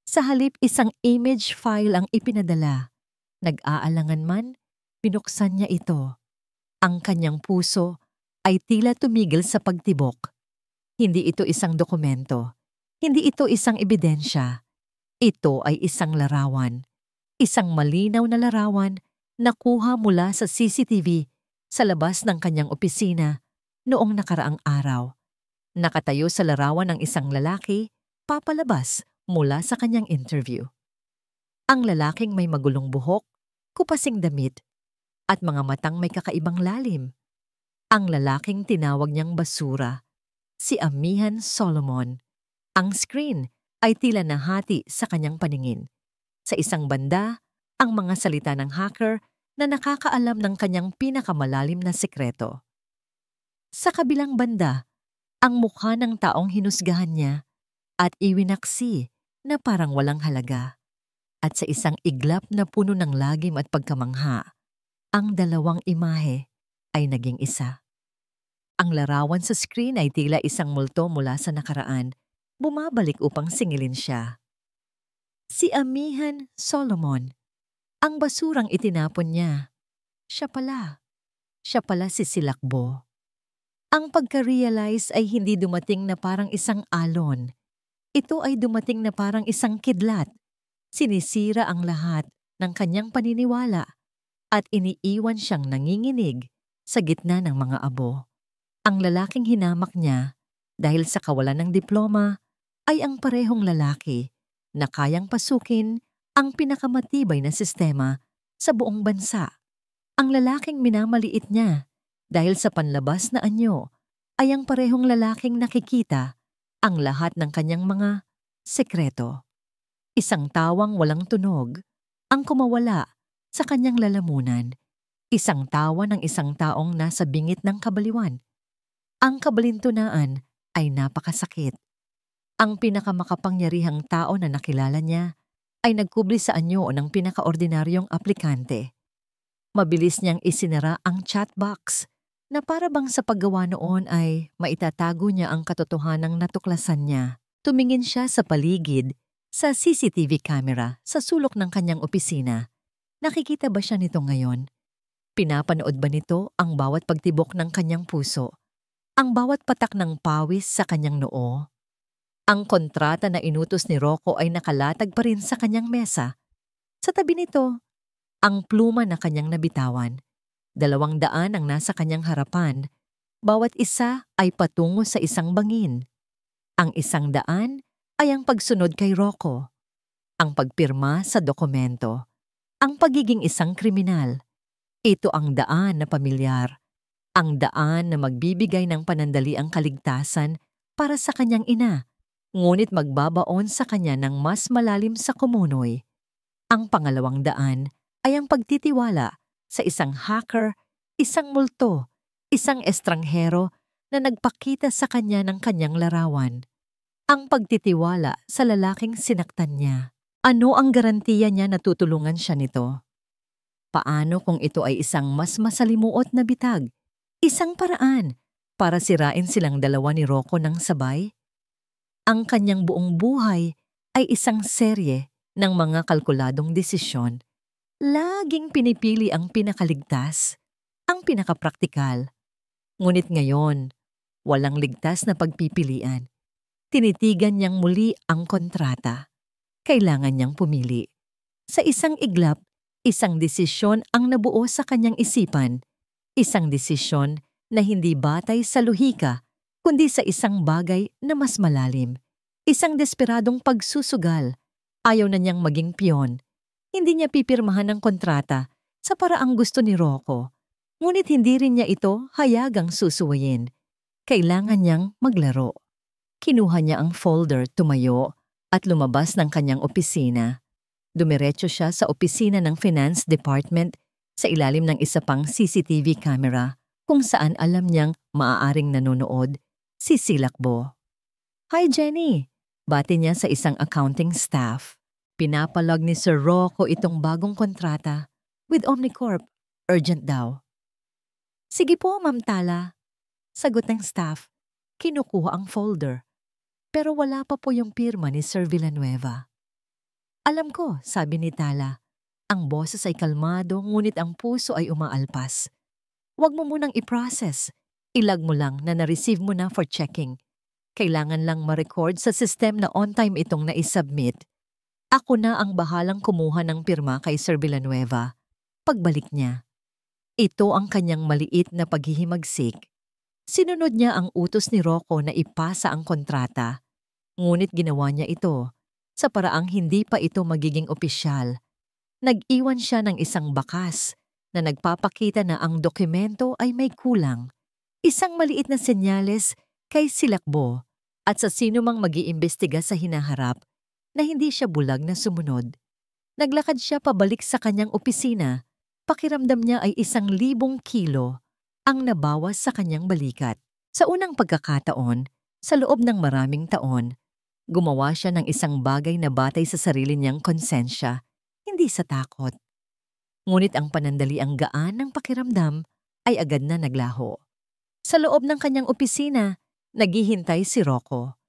Sa halip isang image file ang ipinadala. Nag-aalangan man, binuksan niya ito. Ang kanyang puso ay tila tumigil sa pagtibok. Hindi ito isang dokumento. Hindi ito isang ebidensya. Ito ay isang larawan. Isang malinaw na larawan na kuha mula sa CCTV sa labas ng kanyang opisina noong nakaraang araw. Nakatayo sa larawan ng isang lalaki, papalabas mula sa kanyang interview. Ang lalaking may magulong buhok, kupasing damit, at mga matang may kakaibang lalim. Ang lalaking tinawag niyang basura, si Amihan Solomon. Ang screen ay tila nahati sa kanyang paningin. Sa isang banda, ang mga salita ng hacker na nakakaalam ng kanyang pinakamalalim na sekreto. Sa kabilang banda, ang mukha ng taong hinusgahan niya at iwinaksi na parang walang halaga. At sa isang iglap na puno ng lagim at pagkamangha, ang dalawang imahe ay naging isa. Ang larawan sa screen ay tila isang multo mula sa nakaraan, bumabalik upang singilin siya. Si Amihan Solomon, ang basurang itinapon niya. Siya pala si Silakbo. Ang pagka-realize ay hindi dumating na parang isang alon. Ito ay dumating na parang isang kidlat. Sinisira ang lahat ng kanyang paniniwala at iniiwan siyang nanginginig sa gitna ng mga abo. Ang lalaking hinamak niya dahil sa kawalan ng diploma ay ang parehong lalaki na kayang pasukin ang pinakamatibay na sistema sa buong bansa. Ang lalaking minamaliit niya dahil sa panlabas na anyo ay ang parehong lalaking nakikita ang lahat ng kanyang mga sekreto. Isang tawang walang tunog ang kumawala sa kanyang lalamunan. Isang tawa ng isang taong nasa bingit ng kabaliwan. Ang kabalintunaan ay napakasakit. Ang pinakamakapangyarihang tao na nakilala niya ay nagkubli sa anyo ng pinakaordinaryong aplikante. Mabilis niyang isinara ang chat box na para bang sa paggawa noon ay maitatago niya ang katotohanang natuklasan niya. Tumingin siya sa paligid sa CCTV camera sa sulok ng kanyang opisina. Nakikita ba siya nito ngayon? Pinapanood ba nito ang bawat pagtibok ng kanyang puso? Ang bawat patak ng pawis sa kanyang noo? Ang kontrata na inutos ni Rocco ay nakalatag pa rin sa kanyang mesa. Sa tabi nito, ang pluma na kanyang nabitawan. 200 ang nasa kanyang harapan. Bawat isa ay patungo sa isang bangin. Ang 100 ay ang pagsunod kay Rocco, ang pagpirma sa dokumento, ang pagiging isang kriminal. Ito ang daan na pamilyar, ang daan na magbibigay ng panandaliang kaligtasan para sa kanyang ina, ngunit magbabaon sa kanya ng mas malalim sa kumunoy. Ang pangalawang daan ay ang pagtitiwala sa isang hacker, isang multo, isang estranghero na nagpakita sa kanya ng kanyang larawan. Ang pagtitiwala sa lalaking sinaktan niya. Ano ang garantiya niya na tutulungan siya nito? Paano kung ito ay isang mas masalimuot na bitag? Isang paraan para sirain silang dalawa ni Rocco ng sabay? Ang kanyang buong buhay ay isang serye ng mga kalkuladong desisyon. Laging pinipili ang pinakaligtas, ang pinakapraktikal. Ngunit ngayon, walang ligtas na pagpipilian. Tinitigan niyang muli ang kontrata. Kailangan niyang pumili. Sa isang iglap, isang desisyon ang nabuo sa kanyang isipan. Isang desisyon na hindi batay sa lohika, kundi sa isang bagay na mas malalim. Isang desperadong pagsusugal. Ayaw na niyang maging piyon. Hindi niya pipirmahan ng kontrata sa paraang gusto ni Rocco. Ngunit hindi rin niya ito hayagang susuwayin. Kailangan niyang maglaro. Kinuha niya ang folder, tumayo, at lumabas ng kanyang opisina. Dumiretso siya sa opisina ng Finance Department sa ilalim ng isa pang CCTV camera kung saan alam niyang maaaring nanonood si Silakbo. "Hi Jenny!" Bati niya sa isang accounting staff. Pinapalog ni Sir Rocco itong bagong kontrata with Omnicorp. Urgent daw. "Sige po, Ma'am Tala." Sagot ng staff. Kinukuha ang folder. Pero wala pa po yung pirma ni Sir Villanueva. "Alam ko," sabi ni Tala. Ang boses ay kalmado ngunit ang puso ay umaalpas. "Huwag mo munang i-process. Ilag mo lang na na-receive mo na for checking. Kailangan lang ma-record sa system na on-time itong na-submit. Ako na ang bahalang kumuha ng pirma kay Sir Villanueva. Pagbalik niya, ito ang kanyang maliit na paghihimagsik. Sinunod niya ang utos ni Rocco na ipasa ang kontrata. Ngunit ginawa niya ito sa paraang hindi pa ito magiging opisyal. Nag-iwan siya ng isang bakas na nagpapakita na ang dokumento ay may kulang. Isang maliit na senyales kay Silakbo at sa sino mang mag-iimbestiga sa hinaharap na hindi siya bulag na sumunod. Naglakad siya pabalik sa kanyang opisina. Pakiramdam niya ay 1,000 kilo ang nabawas sa kanyang balikat. Sa unang pagkakataon, sa loob ng maraming taon, gumawa siya ng isang bagay na batay sa sarili niyang konsensya, hindi sa takot. Ngunit ang panandaliang gaan ng pakiramdam ay agad na naglaho. Sa loob ng kanyang opisina, naghihintay si Rocco.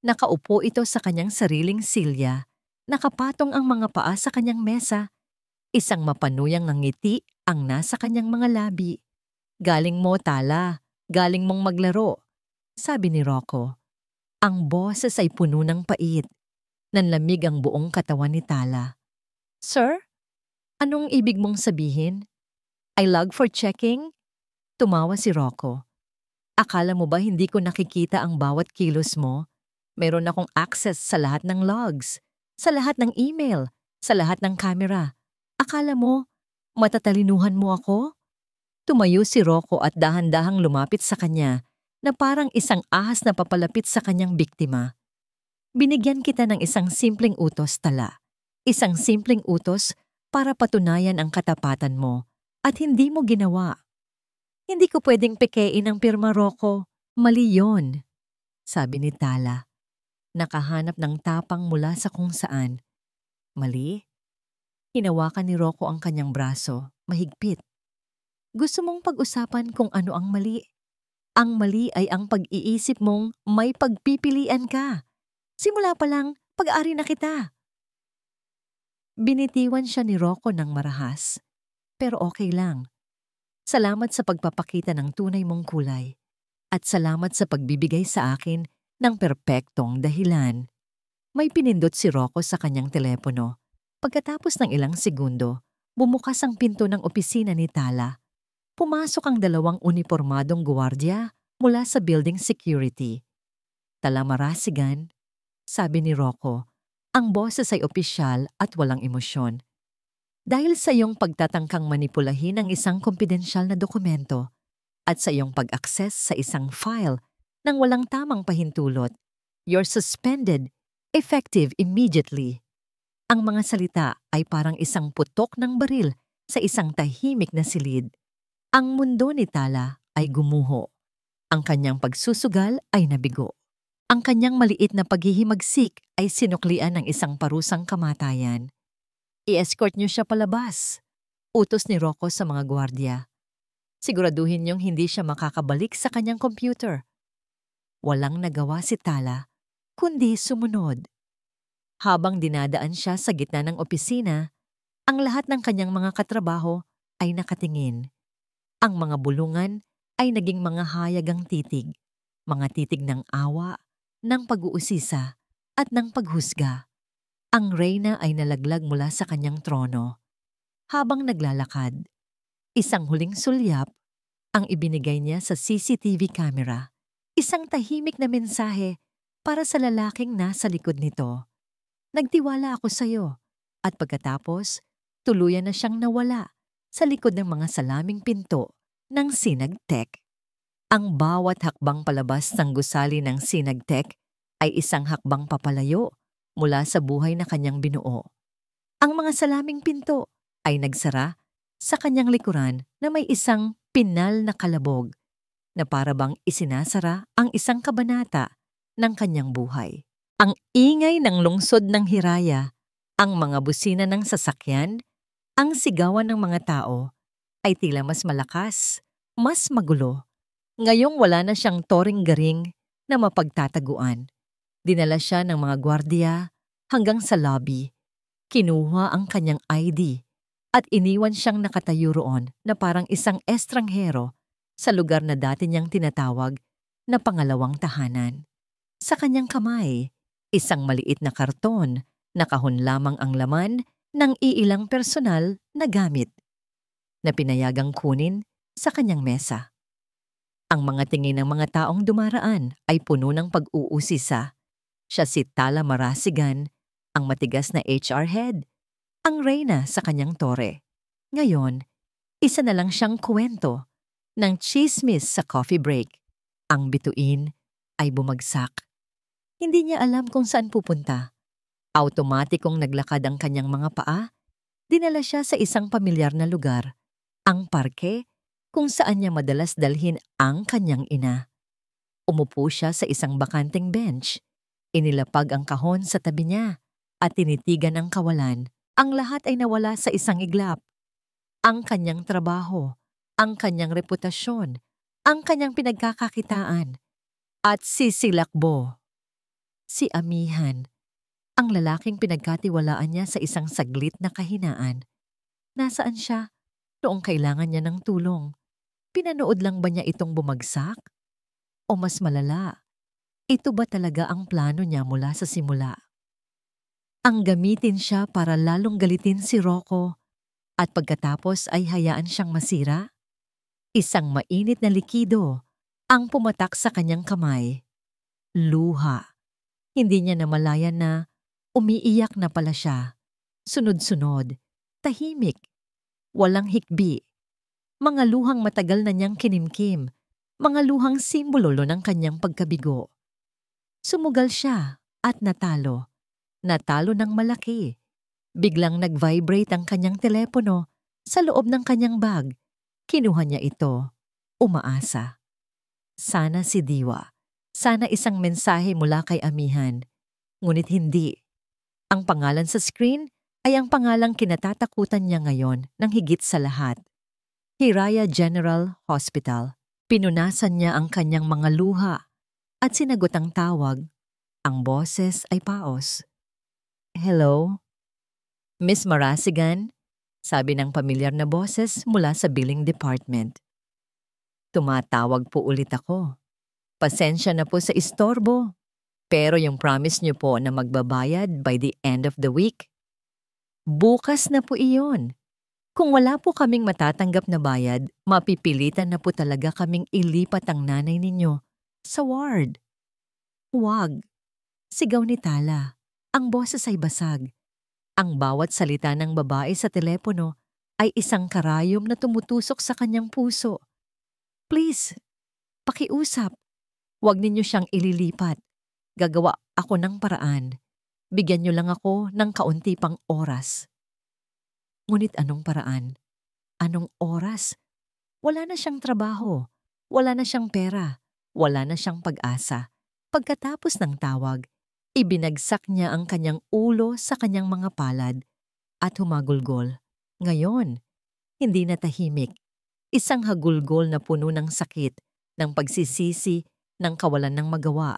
Nakaupo ito sa kanyang sariling silya, nakapatong ang mga paa sa kanyang mesa. Isang mapanuyang ngiti ang nasa kanyang mga labi. "Galing mo, Tala. Galing mong maglaro," sabi ni Rocco. Ang boses ay puno ng pait. Nanlamig ang buong katawan ni Tala. "Sir? Anong ibig mong sabihin? I log for checking?" Tumawa si Rocco. "Akala mo ba hindi ko nakikita ang bawat kilos mo? Meron akong access sa lahat ng logs, sa lahat ng email, sa lahat ng camera. Akala mo, matatalinuhan mo ako?" Tumayo si Rocco at dahan-dahang lumapit sa kanya na parang isang ahas na papalapit sa kanyang biktima. "Binigyan kita ng isang simpleng utos, Tala. Isang simpleng utos para patunayan ang katapatan mo at hindi mo ginawa." "Hindi ko pwedeng pekein ang pirma, Rocco. Mali yon," sabi ni Tala. Nakahanap ng tapang mula sa kung saan. "Mali?" Hinawakan ni Rocco ang kanyang braso, mahigpit. "Gusto mong pag-usapan kung ano ang mali? Ang mali ay ang pag-iisip mong may pagpipilian ka. Simula pa lang, pag-ari na kita." Binitiwan siya ni Rocco ng marahas. "Pero okay lang. Salamat sa pagpapakita ng tunay mong kulay. At salamat sa pagbibigay sa akin ng perpektong dahilan." May pinindot si Rocco sa kanyang telepono. Pagkatapos ng ilang segundo, bumukas ang pinto ng opisina ni Tala. Pumasok ang 2 unipormadong guwardiya mula sa building security. "Talamarasigan," sabi ni Rocco. Ang boses ay opisyal at walang emosyon. "Dahil sa iyong pagtatangkang manipulahin ang isang kumpidensyal na dokumento at sa iyong pag-access sa isang file nang walang tamang pahintulot, you're suspended, effective immediately." Ang mga salita ay parang isang putok ng baril sa isang tahimik na silid. Ang mundo ni Tala ay gumuho. Ang kanyang pagsusugal ay nabigo. Ang kanyang maliit na paghihimagsik ay sinuklian ng isang parusang kamatayan. "I-escort niyo siya palabas," utos ni Rocco sa mga gwardiya. "Siguraduhin niyong hindi siya makakabalik sa kanyang computer." Walang nagawa si Tala, kundi sumunod. Habang dinadaan siya sa gitna ng opisina, ang lahat ng kanyang mga katrabaho ay nakatingin. Ang mga bulungan ay naging mga hayagang titig, mga titig ng awa, ng pag-uusisa, at ng paghusga. Ang reyna ay nalaglag mula sa kanyang trono. Habang naglalakad, isang huling sulyap ang ibinigay niya sa CCTV camera. Isang tahimik na mensahe para sa lalaking nasa likod nito. "Nagtiwala ako sa iyo." At pagkatapos, tuluyan na siyang nawala sa likod ng mga salaming pinto ng Sinagtech. Ang bawat hakbang palabas ng gusali ng Sinagtech ay isang hakbang papalayo mula sa buhay na kanyang binuo. Ang mga salaming pinto ay nagsara sa kanyang likuran na may isang pinal na kalabog na para bang isinasara ang isang kabanata ng kanyang buhay. Ang ingay ng lungsod ng Hiraya, ang mga busina ng sasakyan, ang sigawan ng mga tao ay tila mas malakas, mas magulo. Ngayong wala na siyang toring-garing na mapagtataguan. Dinala siya ng mga gwardiya hanggang sa lobby. Kinuha ang kanyang ID at iniwan siyang nakatayo roon na parang isang estranghero sa lugar na dati niyang tinatawag na pangalawang tahanan. Sa kanyang kamay, isang maliit na karton na kahon lamang ang laman ng iilang personal na gamit na pinayagang kunin sa kanyang mesa. Ang mga tingin ng mga taong dumaraan ay puno ng pag-uusisa. Siya si Tala Marasigan, ang matigas na HR head, ang reyna sa kanyang tore. Ngayon, isa na lang siyang kwento ng chismis sa coffee break. Ang bituin ay bumagsak. Hindi niya alam kung saan pupunta. Automatikong naglakad ang kanyang mga paa. Dinala siya sa isang pamilyar na lugar, ang parke, kung saan niya madalas dalhin ang kanyang ina. Umupo siya sa isang bakanteng bench. Inilapag ang kahon sa tabi niya at tinitigan ang kawalan. Ang lahat ay nawala sa isang iglap. Ang kanyang trabaho, ang kanyang reputasyon, ang kanyang pinagkakakitaan, at sisilakbo. Si Amihan, ang lalaking pinagkatiwalaan niya sa isang saglit na kahinaan. Nasaan siya noong kailangan niya ng tulong? Pinanood lang ba niya itong bumagsak? O mas malala, ito ba talaga ang plano niya mula sa simula? Ang gamitin siya para lalong galitin si Rocco at pagkatapos ay hayaan siyang masira? Isang mainit na likido ang pumatak sa kanyang kamay. Luha. Hindi niya namalayan na umiiyak na pala siya. Sunod-sunod, tahimik, walang hikbi. Mga luhang matagal na niyang kinimkim, mga luhang simbolo ng kanyang pagkabigo. Sumugal siya at natalo. Natalo ng malaki. Biglang nag-vibrate ang kanyang telepono sa loob ng kanyang bag. Kinuha niya ito. Umaasa. Sana si Diwa. Sana isang mensahe mula kay Amihan. Ngunit hindi. Ang pangalan sa screen ay ang pangalang kinatatakutan niya ngayon ng higit sa lahat. Hiraya General Hospital. Pinunasan niya ang kanyang mga luha at sinagot ang tawag. Ang boses ay paos. Hello? Miss Marasigan? Sabi ng pamilyar na boses mula sa billing department. Tumatawag po ulit ako. Pasensya na po sa istorbo. Pero yung promise niyo po na magbabayad by the end of the week, bukas na po iyon. Kung wala po kaming matatanggap na bayad, mapipilitan na po talaga kaming ilipat ang nanay ninyo sa ward. Huwag. Sigaw ni Tala. Ang boses ay basag. Ang bawat salita ng babae sa telepono ay isang karayom na tumutusok sa kanyang puso. Please, pakiusap. Huwag ninyo siyang ililipat. Gagawa ako ng paraan. Bigyan niyo lang ako ng kaunti pang oras. Ngunit anong paraan? Anong oras? Wala na siyang trabaho. Wala na siyang pera. Wala na siyang pag-asa. Pagkatapos ng tawag, ibinagsak niya ang kanyang ulo sa kanyang mga palad at humagulgol. Ngayon, hindi na tahimik. Isang hagulgol na puno ng sakit, ng pagsisisi, ng kawalan ng magawa.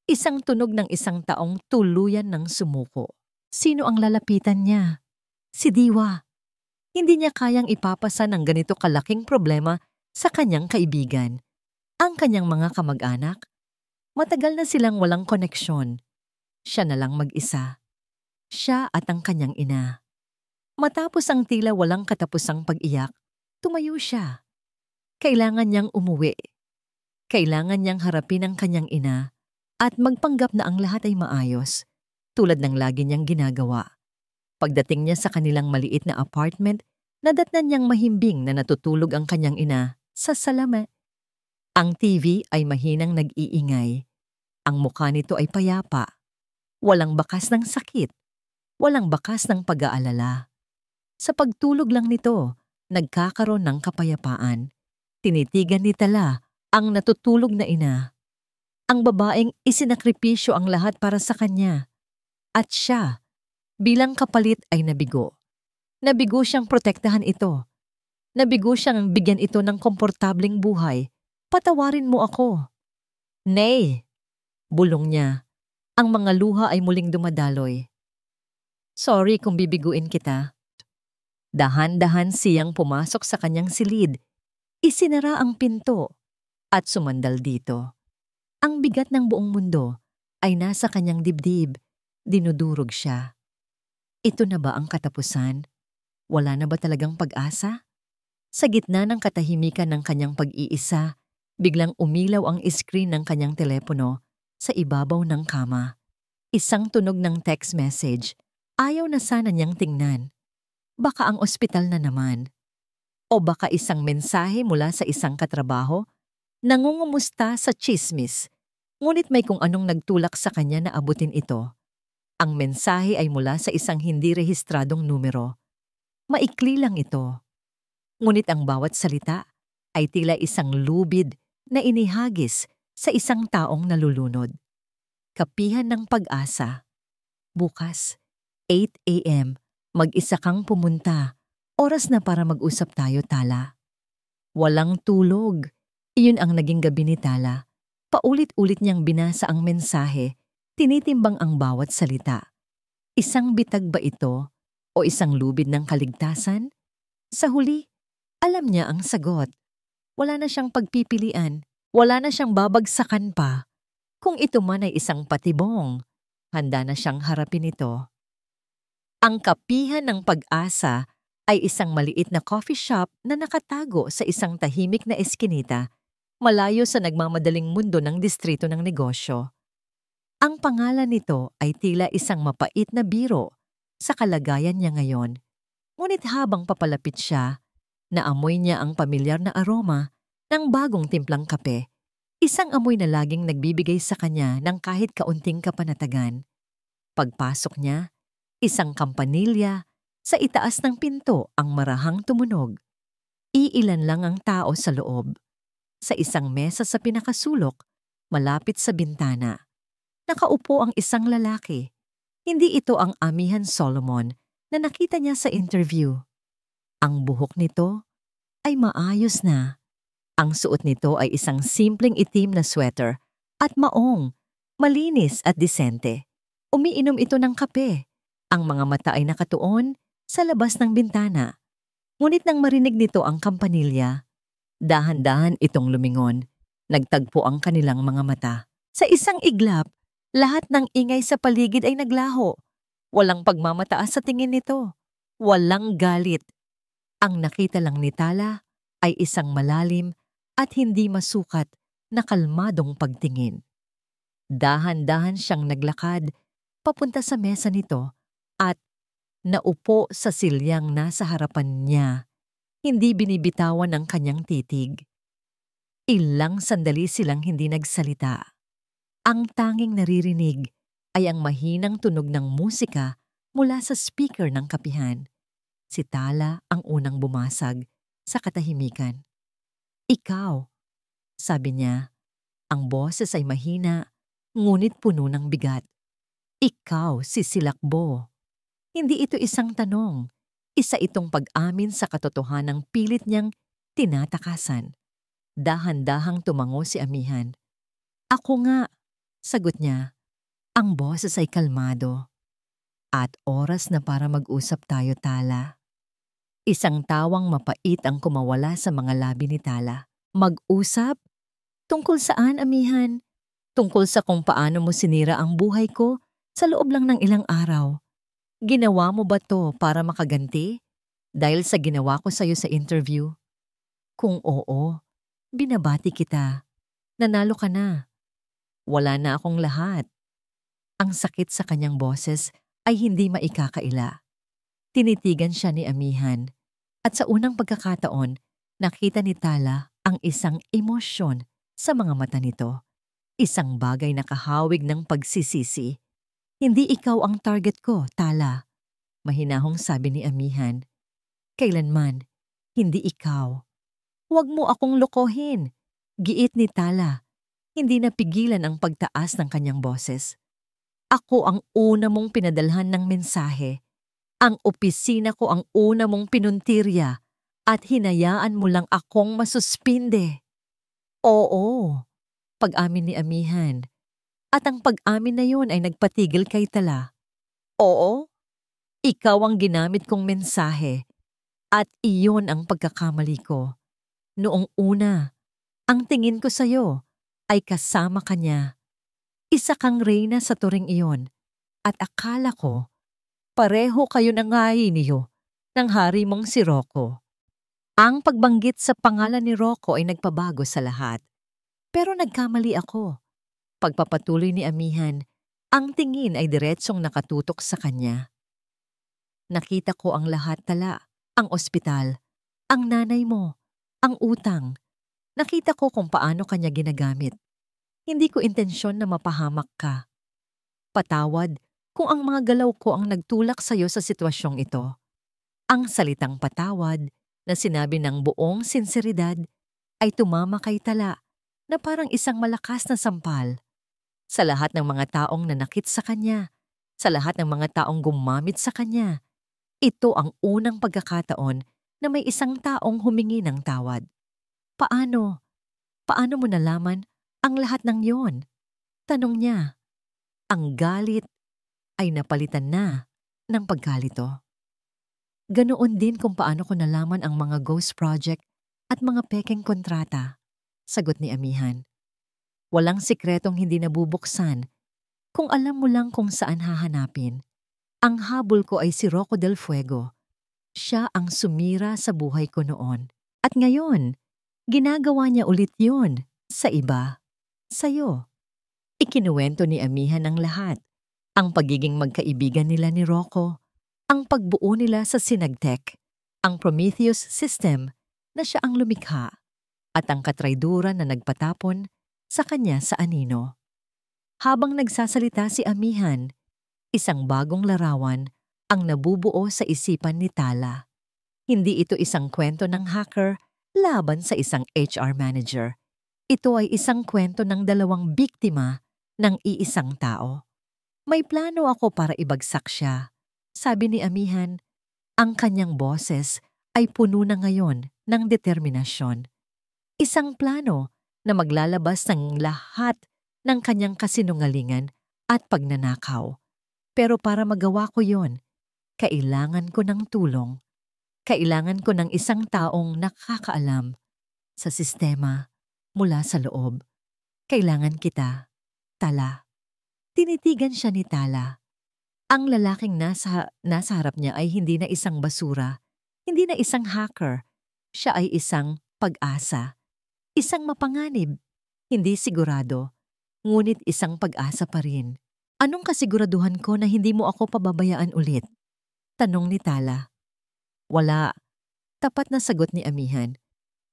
Isang tunog ng isang taong tuluyan ng sumuko. Sino ang lalapitan niya? Si Diwa. Hindi niya kayang ipapasa ng ganito kalaking problema sa kanyang kaibigan. Ang kanyang mga kamag-anak, matagal na silang walang koneksyon. Siya na lang mag-isa. Siya at ang kanyang ina. Matapos ang tila walang katapusang pag-iyak, tumayo siya. Kailangan niyang umuwi. Kailangan niyang harapin ang kanyang ina at magpanggap na ang lahat ay maayos, tulad ng lagi niyang ginagawa. Pagdating niya sa kanilang maliit na apartment, nadatnan niyang mahimbing na natutulog ang kanyang ina sa salame. Ang TV ay mahinang nag-iingay. Ang mukha nito ay payapa. Walang bakas ng sakit. Walang bakas ng pag-aalala. Sa pagtulog lang nito, nagkakaroon ng kapayapaan. Tinitigan ni Tala ang natutulog na ina. Ang babaeng isinakripisyo ang lahat para sa kanya. At siya, bilang kapalit ay nabigo. Nabigo siyang protektahan ito. Nabigo siyang bigyan ito ng komportabling buhay. Patawarin mo ako. Nay! Bulong niya. Ang mga luha ay muling dumadaloy. Sorry kung bibiguin kita. Dahan-dahan siyang pumasok sa kanyang silid. Isinara ang pinto at sumandal dito. Ang bigat ng buong mundo ay nasa kanyang dibdib. Dinudurog siya. Ito na ba ang katapusan? Wala na ba talagang pag-asa? Sa gitna ng katahimikan ng kanyang pag-iisa, biglang umilaw ang screen ng kanyang telepono sa ibabaw ng kama. Isang tunog ng text message. Ayaw na sana niyang tingnan. Baka ang ospital na naman. O baka isang mensahe mula sa isang katrabaho? Nangungumusta sa tsismis. Ngunit may kung anong nagtulak sa kanya na abutin ito. Ang mensahe ay mula sa isang hindi rehistradong numero. Maikli lang ito. Ngunit ang bawat salita ay tila isang lubid na inihagis sa isang taong nalulunod. Kapihan ng pag-asa. Bukas, 8 a.m., mag-isa kang pumunta. Oras na para mag-usap tayo, Tala. Walang tulog. Iyon ang naging gabi ni Tala. Paulit-ulit niyang binasa ang mensahe, tinitimbang ang bawat salita. Isang bitag ba ito o isang lubid ng kaligtasan? Sa huli, alam niya ang sagot. Wala na siyang pagpipilian, wala na siyang babagsakan pa. Kung ito man ay isang patibong, handa na siyang harapin ito. Ang kapihan ng pag-asa ay isang maliit na coffee shop na nakatago sa isang tahimik na eskinita, malayo sa nagmamadaling mundo ng distrito ng negosyo. Ang pangalan nito ay tila isang mapait na biro sa kalagayan niya ngayon. Ngunit habang papalapit siya, naamoy niya ang pamilyar na aroma ng bagong timplang kape. Isang amoy na laging nagbibigay sa kanya ng kahit kaunting kapanatagan. Pagpasok niya, isang kampanilya, sa itaas ng pinto ang marahang tumunog. Iilan lang ang tao sa loob. Sa isang mesa sa pinakasulok, malapit sa bintana, nakaupo ang isang lalaki. Hindi ito ang Amihan Solomon na nakita niya sa interview. Ang buhok nito ay maayos na. Ang suot nito ay isang simpleng itim na sweater at maong, malinis at disente. Umiinom ito ng kape. Ang mga mata ay nakatuon sa labas ng bintana. Ngunit nang marinig nito ang kampanilya, dahan-dahan itong lumingon. Nagtagpo ang kanilang mga mata. Sa isang iglap, lahat ng ingay sa paligid ay naglaho. Walang pagmamataas sa tingin nito. Walang galit. Ang nakita lang ni Tala ay isang malalim at hindi masukat na kalmadong pagtingin. Dahan-dahan siyang naglakad papunta sa mesa nito at naupo sa silyang nasa harapan niya. Hindi binibitawan ang kanyang titig. Ilang sandali silang hindi nagsalita. Ang tanging naririnig ay ang mahinang tunog ng musika mula sa speaker ng kapihan. Si Tala ang unang bumasag sa katahimikan. Ikaw, sabi niya. Ang boses ay mahina, ngunit puno ng bigat. Ikaw si Silakbo. Hindi ito isang tanong. Isa itong pag-amin sa katotohanang pilit niyang tinatakasan. Dahan-dahang tumango si Amihan. Ako nga, sagot niya. Ang boses ay kalmado. At oras na para mag-usap tayo, Tala. Isang tawang mapait ang kumawala sa mga labi ni Tala. Mag-usap? Tungkol saan, Amihan? Tungkol sa kung paano mo sinira ang buhay ko sa loob lang ng ilang araw. Ginawa mo ba to para makaganti? Dahil sa ginawa ko sa'yo sa interview? Kung oo, binabati kita. Nanalo ka na. Wala na akong lahat. Ang sakit sa kanyang boses ay hindi maikakaila. Tinitigan siya ni Amihan at sa unang pagkakataon, nakita ni Tala ang isang emosyon sa mga mata nito. Isang bagay na kahawig ng pagsisisi. Hindi ikaw ang target ko, Tala. Mahinahong sabi ni Amihan. Kailanman, hindi ikaw. Huwag mo akong lokohin. Giit ni Tala. Hindi napigilan ang pagtaas ng kanyang boses. Ako ang una mong pinadalhan ng mensahe. Ang opisina ko ang una mong pinuntirya at hinayaan mo lang akong masuspinde. Oo, pag-amin ni Amihan. At ang pag-amin na yun ay nagpatigil kay Tala. Oo, ikaw ang ginamit kong mensahe at iyon ang pagkakamali ko. Noong una, ang tingin ko sa'yo ay kasama ka niya. Isa kang reyna sa turing iyon at akala ko pareho kayo ng niyo ng hari mong si Rocco. Ang pagbanggit sa pangalan ni Rocco ay nagpabago sa lahat. Pero nagkamali ako. Pagpapatuloy ni Amihan, ang tingin ay diretsong nakatutok sa kanya. Nakita ko ang lahat tala, ang ospital, ang nanay mo, ang utang. Nakita ko kung paano kanya ginagamit. Hindi ko intensyon na mapahamak ka. Patawad kung ang mga galaw ko ang nagtulak sa'yo sa sitwasyong ito. Ang salitang patawad na sinabi ng buong sinseridad ay tumama kay tala na parang isang malakas na sampal. Sa lahat ng mga taong nanakit sa kanya, sa lahat ng mga taong gumamit sa kanya, ito ang unang pagkakataon na may isang taong humingi ng tawad. Paano? Paano mo nalaman ang lahat ng yon? Tanong niya. Ang galit ay napalitan na ng pagkalito. Ganoon din kung paano ko nalaman ang mga ghost project at mga pekeng kontrata, sagot ni Amihan. Walang sikretong hindi nabubuksan kung alam mo lang kung saan hahanapin. Ang habol ko ay si Rocco del Fuego. Siya ang sumira sa buhay ko noon. At ngayon, ginagawa niya ulit yun sa iba, sa'yo. Ikinuwento ni Amihan ang lahat. Ang pagiging magkaibigan nila ni Rocco, ang pagbuo nila sa Sinagtech, ang Prometheus system na siya ang lumikha, at ang katrayduran na nagpatapon sa kanya sa anino. Habang nagsasalita si Amihan, isang bagong larawan ang nabubuo sa isipan ni Tala. Hindi ito isang kwento ng hacker laban sa isang HR manager. Ito ay isang kwento ng dalawang biktima ng iisang tao. May plano ako para ibagsak siya. Sabi ni Amihan, ang kanyang boses ay puno na ngayon ng determinasyon. Isang plano na maglalabas ng lahat ng kanyang kasinungalingan at pagnanakaw. Pero para magawa ko yon, kailangan ko ng tulong. Kailangan ko ng isang taong nakakaalam sa sistema mula sa loob. Kailangan kita, Tala. Tinitigan siya ni Tala. Ang lalaking nasa harap niya ay hindi na isang basura, hindi na isang hacker. Siya ay isang pag-asa. Isang mapanganib, hindi sigurado, ngunit isang pag-asa pa rin. Anong kasiguraduhan ko na hindi mo ako pababayaan ulit? Tanong ni Tala. Wala. Tapat na sagot ni Amihan.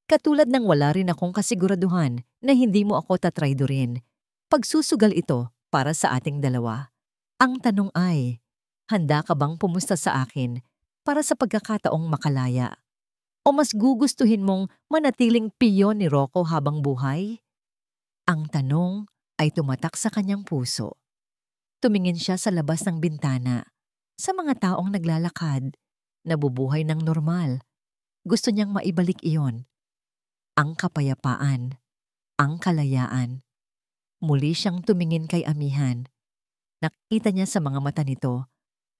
Katulad ng wala rin akong kasiguraduhan na hindi mo ako tatraydurin. Pagsusugal ito para sa ating dalawa. Ang tanong ay, handa ka bang pumusta sa akin para sa pagkakataong makalaya? O mas gugustuhin mong manatiling piyon ni Rocco habang buhay? Ang tanong ay tumatak sa kanyang puso. Tumingin siya sa labas ng bintana, sa mga taong naglalakad, nabubuhay ng normal. Gusto niyang maibalik iyon. Ang kapayapaan, ang kalayaan. Muli siyang tumingin kay Amihan. Nakita niya sa mga mata nito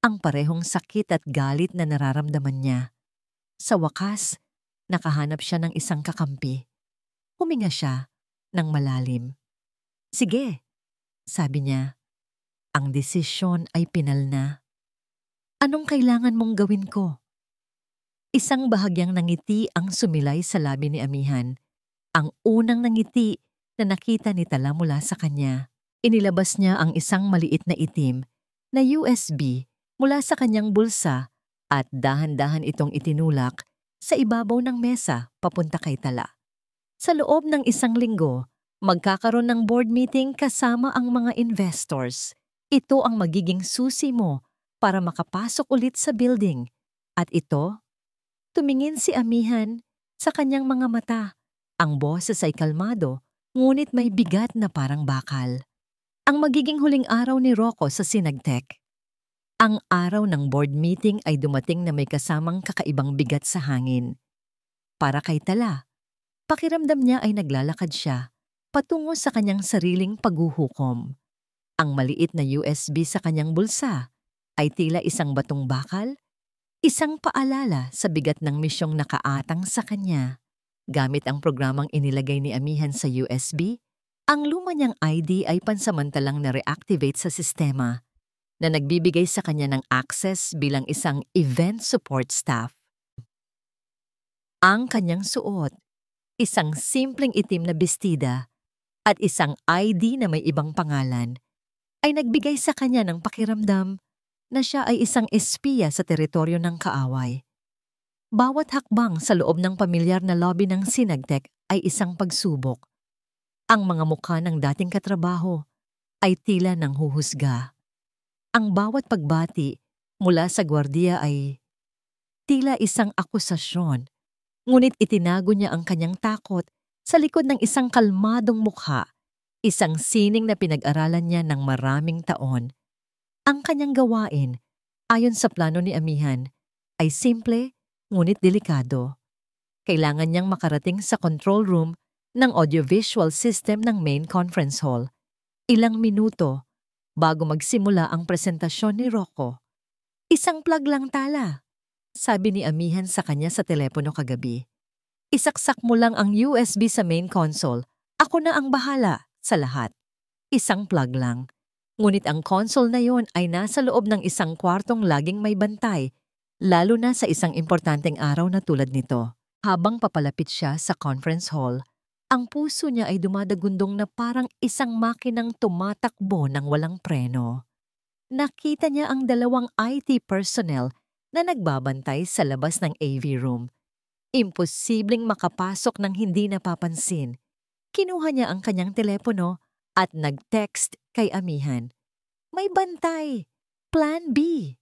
ang parehong sakit at galit na nararamdaman niya. Sa wakas, nakahanap siya ng isang kakampi. Huminga siya ng malalim. Sige, sabi niya. Ang desisyon ay pinal na. Anong kailangan mong gawin ko? Isang bahagyang nangiti ang sumilay sa labi ni Amihan. Ang unang nangiti na nakita ni Tala mula sa kanya. Inilabas niya ang isang maliit na itim na USB mula sa kanyang bulsa at dahan-dahan itong itinulak sa ibabaw ng mesa papunta kay Tala. Sa loob ng isang linggo, magkakaroon ng board meeting kasama ang mga investors. Ito ang magiging susi mo para makapasok ulit sa building. At ito, tumingin si Amihan sa kanyang mga mata. Ang boses ay kalmado, ngunit may bigat na parang bakal. Ang magiging huling araw ni Rocco sa Sinagtech. Ang araw ng board meeting ay dumating na may kasamang kakaibang bigat sa hangin. Para kay Tala, pakiramdam niya ay naglalakad siya patungo sa kanyang sariling paghuhukom. Ang maliit na USB sa kanyang bulsa ay tila isang batong bakal, isang paalala sa bigat ng misyong nakaatang sa kanya. Gamit ang programang inilagay ni Amihan sa USB, ang luma niyang ID ay pansamantalang na-reactivate sa sistema na nagbibigay sa kanya ng access bilang isang event support staff. Ang kanyang suot, isang simpleng itim na bestida at isang ID na may ibang pangalan, ay nagbigay sa kanya ng pakiramdam na siya ay isang espiya sa teritoryo ng kaaway. Bawat hakbang sa loob ng pamilyar na lobby ng Sinagtech ay isang pagsubok. Ang mga mukha ng dating katrabaho ay tila nang huhusga. Ang bawat pagbati mula sa gwardiya ay tila isang akusasyon, ngunit itinago niya ang kanyang takot sa likod ng isang kalmadong mukha, isang sining na pinag-aralan niya ng maraming taon. Ang kanyang gawain, ayon sa plano ni Amihan, ay simple ngunit delikado. Kailangan niyang makarating sa control room ng audiovisual system ng main conference hall. Ilang minuto bago magsimula ang presentasyon ni Rocco. Isang plug lang tala, sabi ni Amihan sa kanya sa telepono kagabi. Isaksak mo lang ang USB sa main console. Ako na ang bahala sa lahat. Isang plug lang. Ngunit ang console na yon ay nasa loob ng isang kwartong laging may bantay, lalo na sa isang importanteng araw na tulad nito. Habang papalapit siya sa conference hall, ang puso niya ay dumadagundong na parang isang makinang tumatakbo ng walang preno. Nakita niya ang dalawang IT personnel na nagbabantay sa labas ng AV room. Imposibleng makapasok ng hindi napapansin. Kinuha niya ang kanyang telepono at nag-text kay Amihan. May bantay! Plan B!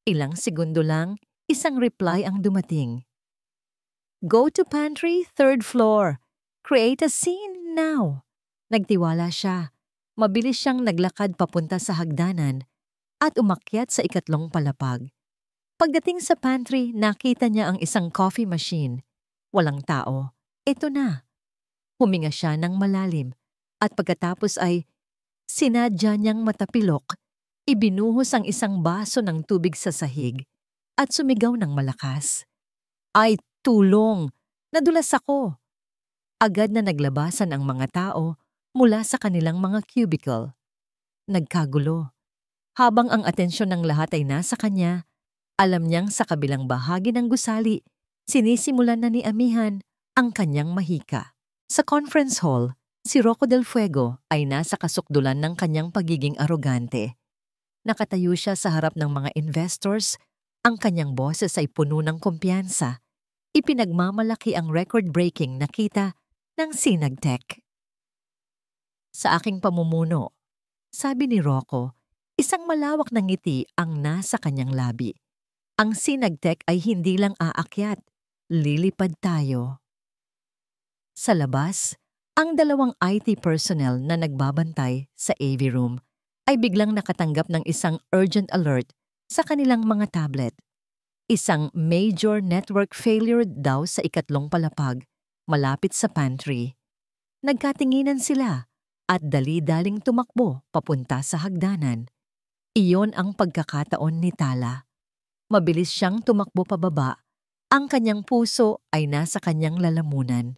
Ilang segundo lang, isang reply ang dumating. Go to pantry, 3rd floor. Create a scene now. Nagtiwala siya. Mabilis siyang naglakad papunta sa hagdanan at umakyat sa 2 palapag. Pagdating sa pantry, nakita niya ang isang coffee machine. Walang tao. Ito na. Huminga siya ng malalim at pagkatapos ay sinadya niyang matapilok. Ibinuhos ang isang baso ng tubig sa sahig at sumigaw ng malakas. Ay, tulong! Nadulas ako! Agad na naglabasan ang mga tao mula sa kanilang mga cubicle. Nagkagulo. Habang ang atensyon ng lahat ay nasa kanya, alam niyang sa kabilang bahagi ng gusali, sinisimulan na ni Amihan ang kanyang mahika. Sa conference hall, si Rocco Del Fuego ay nasa kasukdulan ng kanyang pagiging arogante. Nakatayo siya sa harap ng mga investors, ang kanyang boses ay puno ng kumpiyansa. Ipinagmamalaki ang record-breaking na kita ng Sinagtech. Sa aking pamumuno, sabi ni Rocco, isang malawak na ngiti ang nasa kanyang labi. Ang Sinagtech ay hindi lang aakyat, lilipad tayo. Sa labas, ang dalawang IT personnel na nagbabantay sa AV room ay biglang nakatanggap ng isang urgent alert sa kanilang mga tablet. Isang major network failure daw sa 2 palapag malapit sa pantry. Nagkatinginan sila at dali-daling tumakbo papunta sa hagdanan. Iyon ang pagkakataon ni Tala. Mabilis siyang tumakbo pababa. Ang kanyang puso ay nasa kanyang lalamunan.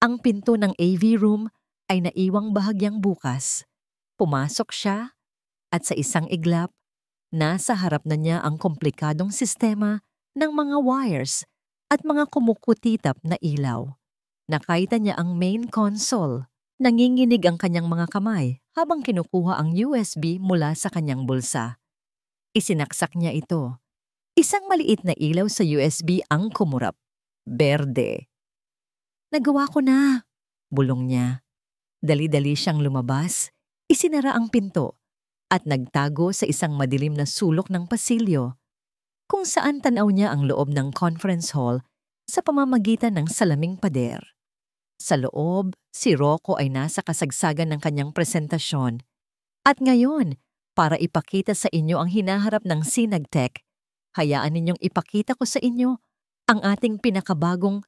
Ang pinto ng AV room ay naiwang bahagyang bukas. Pumasok siya at sa isang iglap, nasa harap na niya ang komplikadong sistema ng mga wires at mga kumukutitap na ilaw. Nakita niya ang main console. Nanginginig ang kanyang mga kamay habang kinukuha ang USB mula sa kanyang bulsa. Isinaksak niya ito. Isang maliit na ilaw sa USB ang kumurap. Berde. Nagawa ko na, bulong niya. Dali-dali siyang lumabas, isinara ang pinto, at nagtago sa isang madilim na sulok ng pasilyo, kung saan tanaw niya ang loob ng conference hall sa pamamagitan ng salaming pader. Sa loob, si Rocco ay nasa kasagsagan ng kanyang presentasyon. At ngayon, para ipakita sa inyo ang hinaharap ng Sinagtech, hayaan ninyong ipakita ko sa inyo ang ating pinakabagong.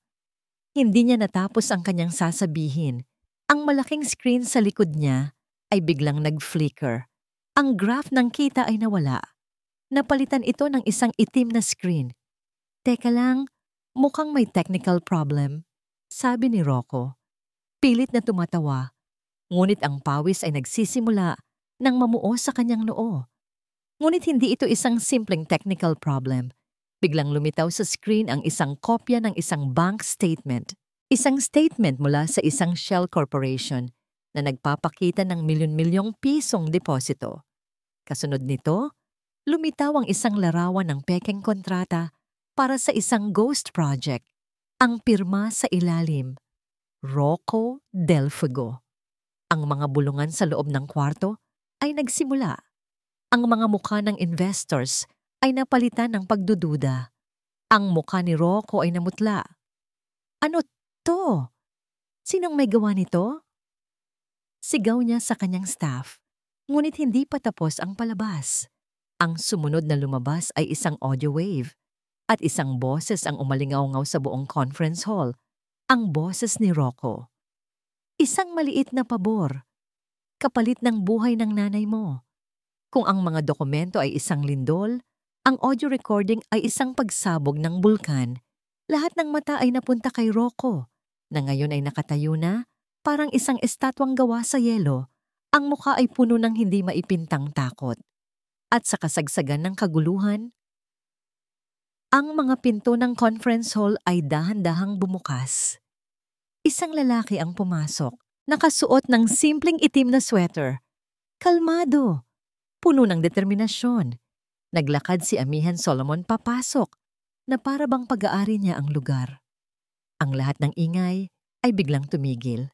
Hindi niya natapos ang kanyang sasabihin. Ang malaking screen sa likod niya ay biglang nag-flicker. Ang graph ng kita ay nawala. Napalitan ito ng isang itim na screen. Teka lang, mukhang may technical problem, sabi ni Rocco. Pilit na tumatawa, ngunit ang pawis ay nagsisimula nang mamuo sa kanyang noo. Ngunit hindi ito isang simpleng technical problem. Biglang lumitaw sa screen ang isang kopya ng isang bank statement. Isang statement mula sa isang shell corporation na nagpapakita ng milyon-milyong pisong deposito. Kasunod nito, lumitaw ang isang larawan ng pekeng kontrata para sa isang ghost project. Ang pirma sa ilalim, Rocco Del Fuego. Ang mga bulungan sa loob ng kwarto ay nagsimula. Ang mga mukha ng investors ay napalitan ng pagdududa. Ang mukha ni Rocco ay namutla. Ano to? Sinong may gawa nito? Sigaw niya sa kanyang staff, ngunit hindi pa tapos ang palabas. Ang sumunod na lumabas ay isang audio wave at isang boses ang umalingaw-ngaw sa buong conference hall, ang boses ni Rocco. Isang maliit na pabor, kapalit ng buhay ng nanay mo. Kung ang mga dokumento ay isang lindol, ang audio recording ay isang pagsabog ng bulkan. Lahat ng mata ay napunta kay Rocco, na ngayon ay nakatayo na, parang isang estatwang gawa sa yelo. Ang mukha ay puno ng hindi maipintang takot. At sa kasagsagan ng kaguluhan, ang mga pinto ng conference hall ay dahan-dahang bumukas. Isang lalaki ang pumasok, nakasuot ng simpleng itim na sweater. Kalmado, puno ng determinasyon. Naglakad si Amihan Solomon papasok, na para bang pag-aari niya ang lugar. Ang lahat ng ingay ay biglang tumigil.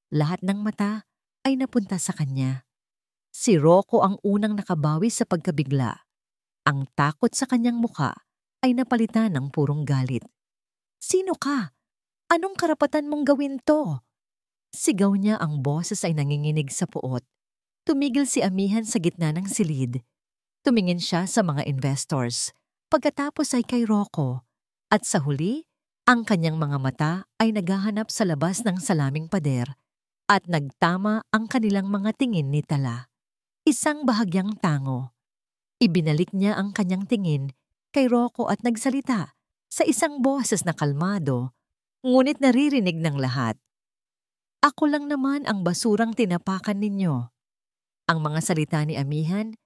Lahat ng mata ay napunta sa kanya. Si Rocco ang unang nakabawi sa pagkabigla. Ang takot sa kanyang mukha ay napalitan ng purong galit. Sino ka? Anong karapatan mong gawin to? Sigaw niya, ang boses ay nanginginig sa puot. Tumigil si Amihan sa gitna ng silid. Tumingin siya sa mga investors. Pagkatapos ay kay Rocco. At sa huli, ang kanyang mga mata ay naghahanap sa labas ng salaming pader at nagtama ang kanilang mga tingin ni Tala. Isang bahagyang tango. Ibinalik niya ang kanyang tingin kay Rocco at nagsalita sa isang boses na kalmado, ngunit naririnig ng lahat. Ako lang naman ang basurang tinapakan ninyo. Ang mga salita ni Amihan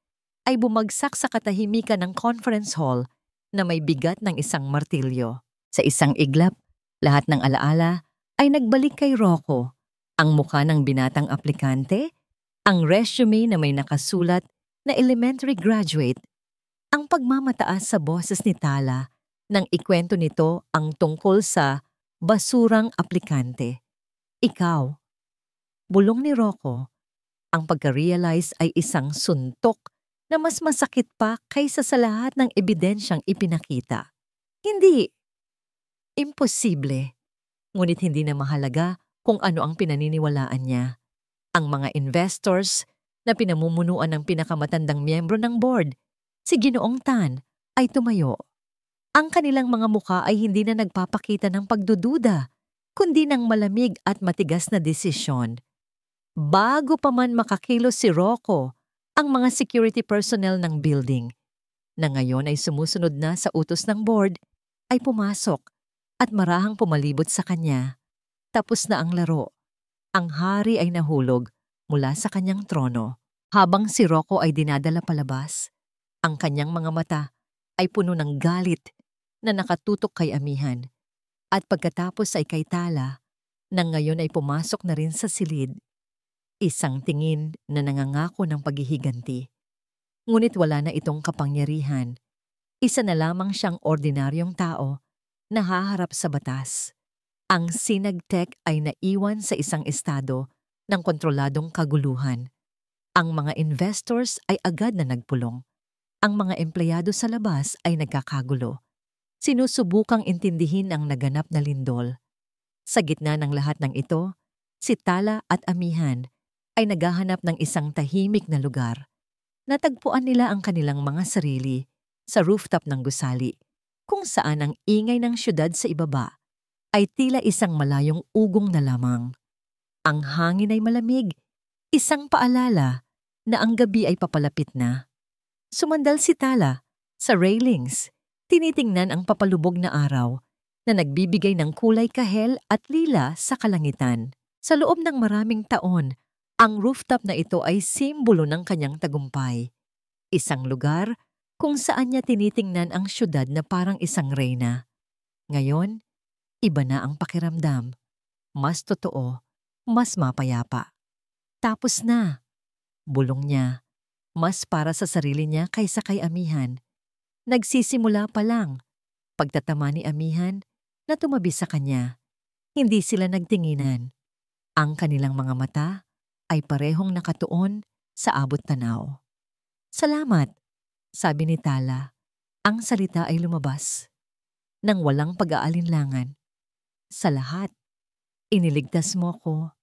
ay bumagsak sa katahimikan ng conference hall na may bigat ng isang martilyo. Sa isang iglap, lahat ng alaala ay nagbalik kay Rocco. Ang mukha ng binatang aplikante, ang resume na may nakasulat na elementary graduate, ang pagmamataas sa boses ni Tala nang ikwento nito ang tungkol sa basurang aplikante. Ikaw. Bulong ni Rocco. Ang pagka-realize ay isang suntok na mas masakit pa kaysa sa lahat ng ebidensyang ipinakita. Hindi. Imposible. Ngunit hindi na mahalaga kung ano ang pinaniniwalaan niya. Ang mga investors na pinamumunuan ng pinakamatandang miyembro ng board, si Ginoong Tan, ay tumayo. Ang kanilang mga mukha ay hindi na nagpapakita ng pagdududa, kundi ng malamig at matigas na desisyon. Bago pa man makakilos si Rocco, ang mga security personnel ng building, na ngayon ay sumusunod na sa utos ng board, ay pumasok at marahang pumalibot sa kanya. Tapos na ang laro. Ang hari ay nahulog mula sa kanyang trono. Habang si Rocco ay dinadala palabas, ang kanyang mga mata ay puno ng galit na nakatutok kay Amihan. At pagkatapos ay kay Tala, na ngayon ay pumasok na rin sa silid. Isang tingin na nangangako ng paghihiganti. Ngunit wala na itong kapangyarihan. Isa na lamang siyang ordinaryong tao na haharap sa batas. Ang Sinagtech ay naiwan sa isang estado ng kontroladong kaguluhan. Ang mga investors ay agad na nagpulong. Ang mga empleyado sa labas ay nagkakagulo. Sinusubukang intindihin ang naganap na lindol. Sa gitna ng lahat ng ito, si Tala at Amihan ay naghahanap ng isang tahimik na lugar. Natagpuan nila ang kanilang mga sarili sa rooftop ng gusali, kung saan ang ingay ng syudad sa ibaba ay tila isang malayong ugong na lamang. Ang hangin ay malamig, isang paalala na ang gabi ay papalapit na. Sumandal si Tala sa railings, tinitingnan ang papalubog na araw na nagbibigay ng kulay kahel at lila sa kalangitan. Sa loob ng maraming taon, ang rooftop na ito ay simbolo ng kanyang tagumpay. Isang lugar kung saan niya tinitingnan ang syudad na parang isang reyna. Ngayon, iba na ang pakiramdam. Mas totoo, mas mapayapa. Tapos na. Bulong niya. Mas para sa sarili niya kaysa kay Amihan. Nagsisimula pa lang. Pagtatama ni Amihan na tumabi sa kanya. Hindi sila nagtinginan. Ang kanilang mga mata ay parehong nakatuon sa abot tanaw. Salamat, sabi ni Tala. Ang salita ay lumabas. Nang walang pag-aalinlangan. Sa lahat, iniligtas mo ko,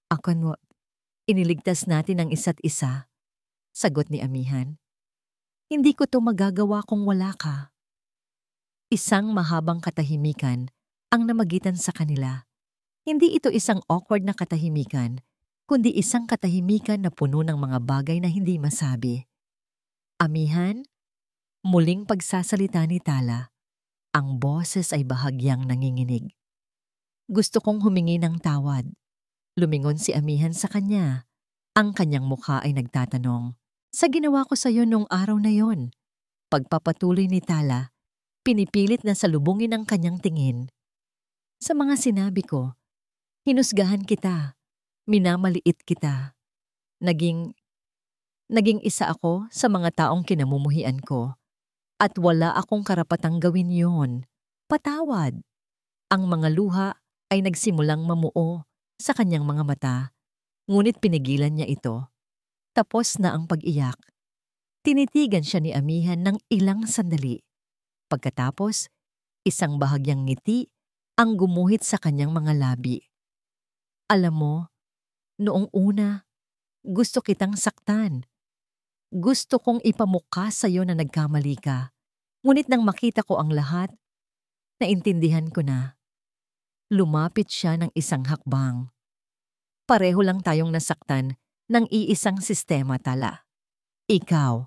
iniligtas natin ang isa't isa. Sagot ni Amihan. Hindi ko to magagawa kung wala ka. Isang mahabang katahimikan ang namagitan sa kanila. Hindi ito isang awkward na katahimikan, kundi isang katahimikan na puno ng mga bagay na hindi masabi. Amihan, muling pagsasalita ni Tala. Ang boses ay bahagyang nanginginig. Gusto kong humingi ng tawad. Lumingon si Amihan sa kanya. Ang kanyang mukha ay nagtatanong, sa ginawa ko sa iyo nung araw na yon. Pagpapatuloy ni Tala, pinipilit na salubungin ang kanyang tingin. Sa mga sinabi ko, hinusgahan kita, minamaliit kita. Naging isa ako sa mga taong kinamumuhian ko. At wala akong karapatang gawin yon. Patawad. Ang mga luha ay nagsimulang mamuo sa kanyang mga mata, ngunit pinigilan niya ito. Tapos na ang pag-iyak. Tinitigan siya ni Amihan ng ilang sandali. Pagkatapos, isang bahagyang ngiti ang gumuhit sa kanyang mga labi. Alam mo, noong una, gusto kitang saktan. Gusto kong ipamukha sa iyo na nagkamali ka. Ngunit nang makita ko ang lahat, naintindihan ko na. Lumapit siya ng isang hakbang. Pareho lang tayong nasaktan ng iisang sistema, Tala. Ikaw,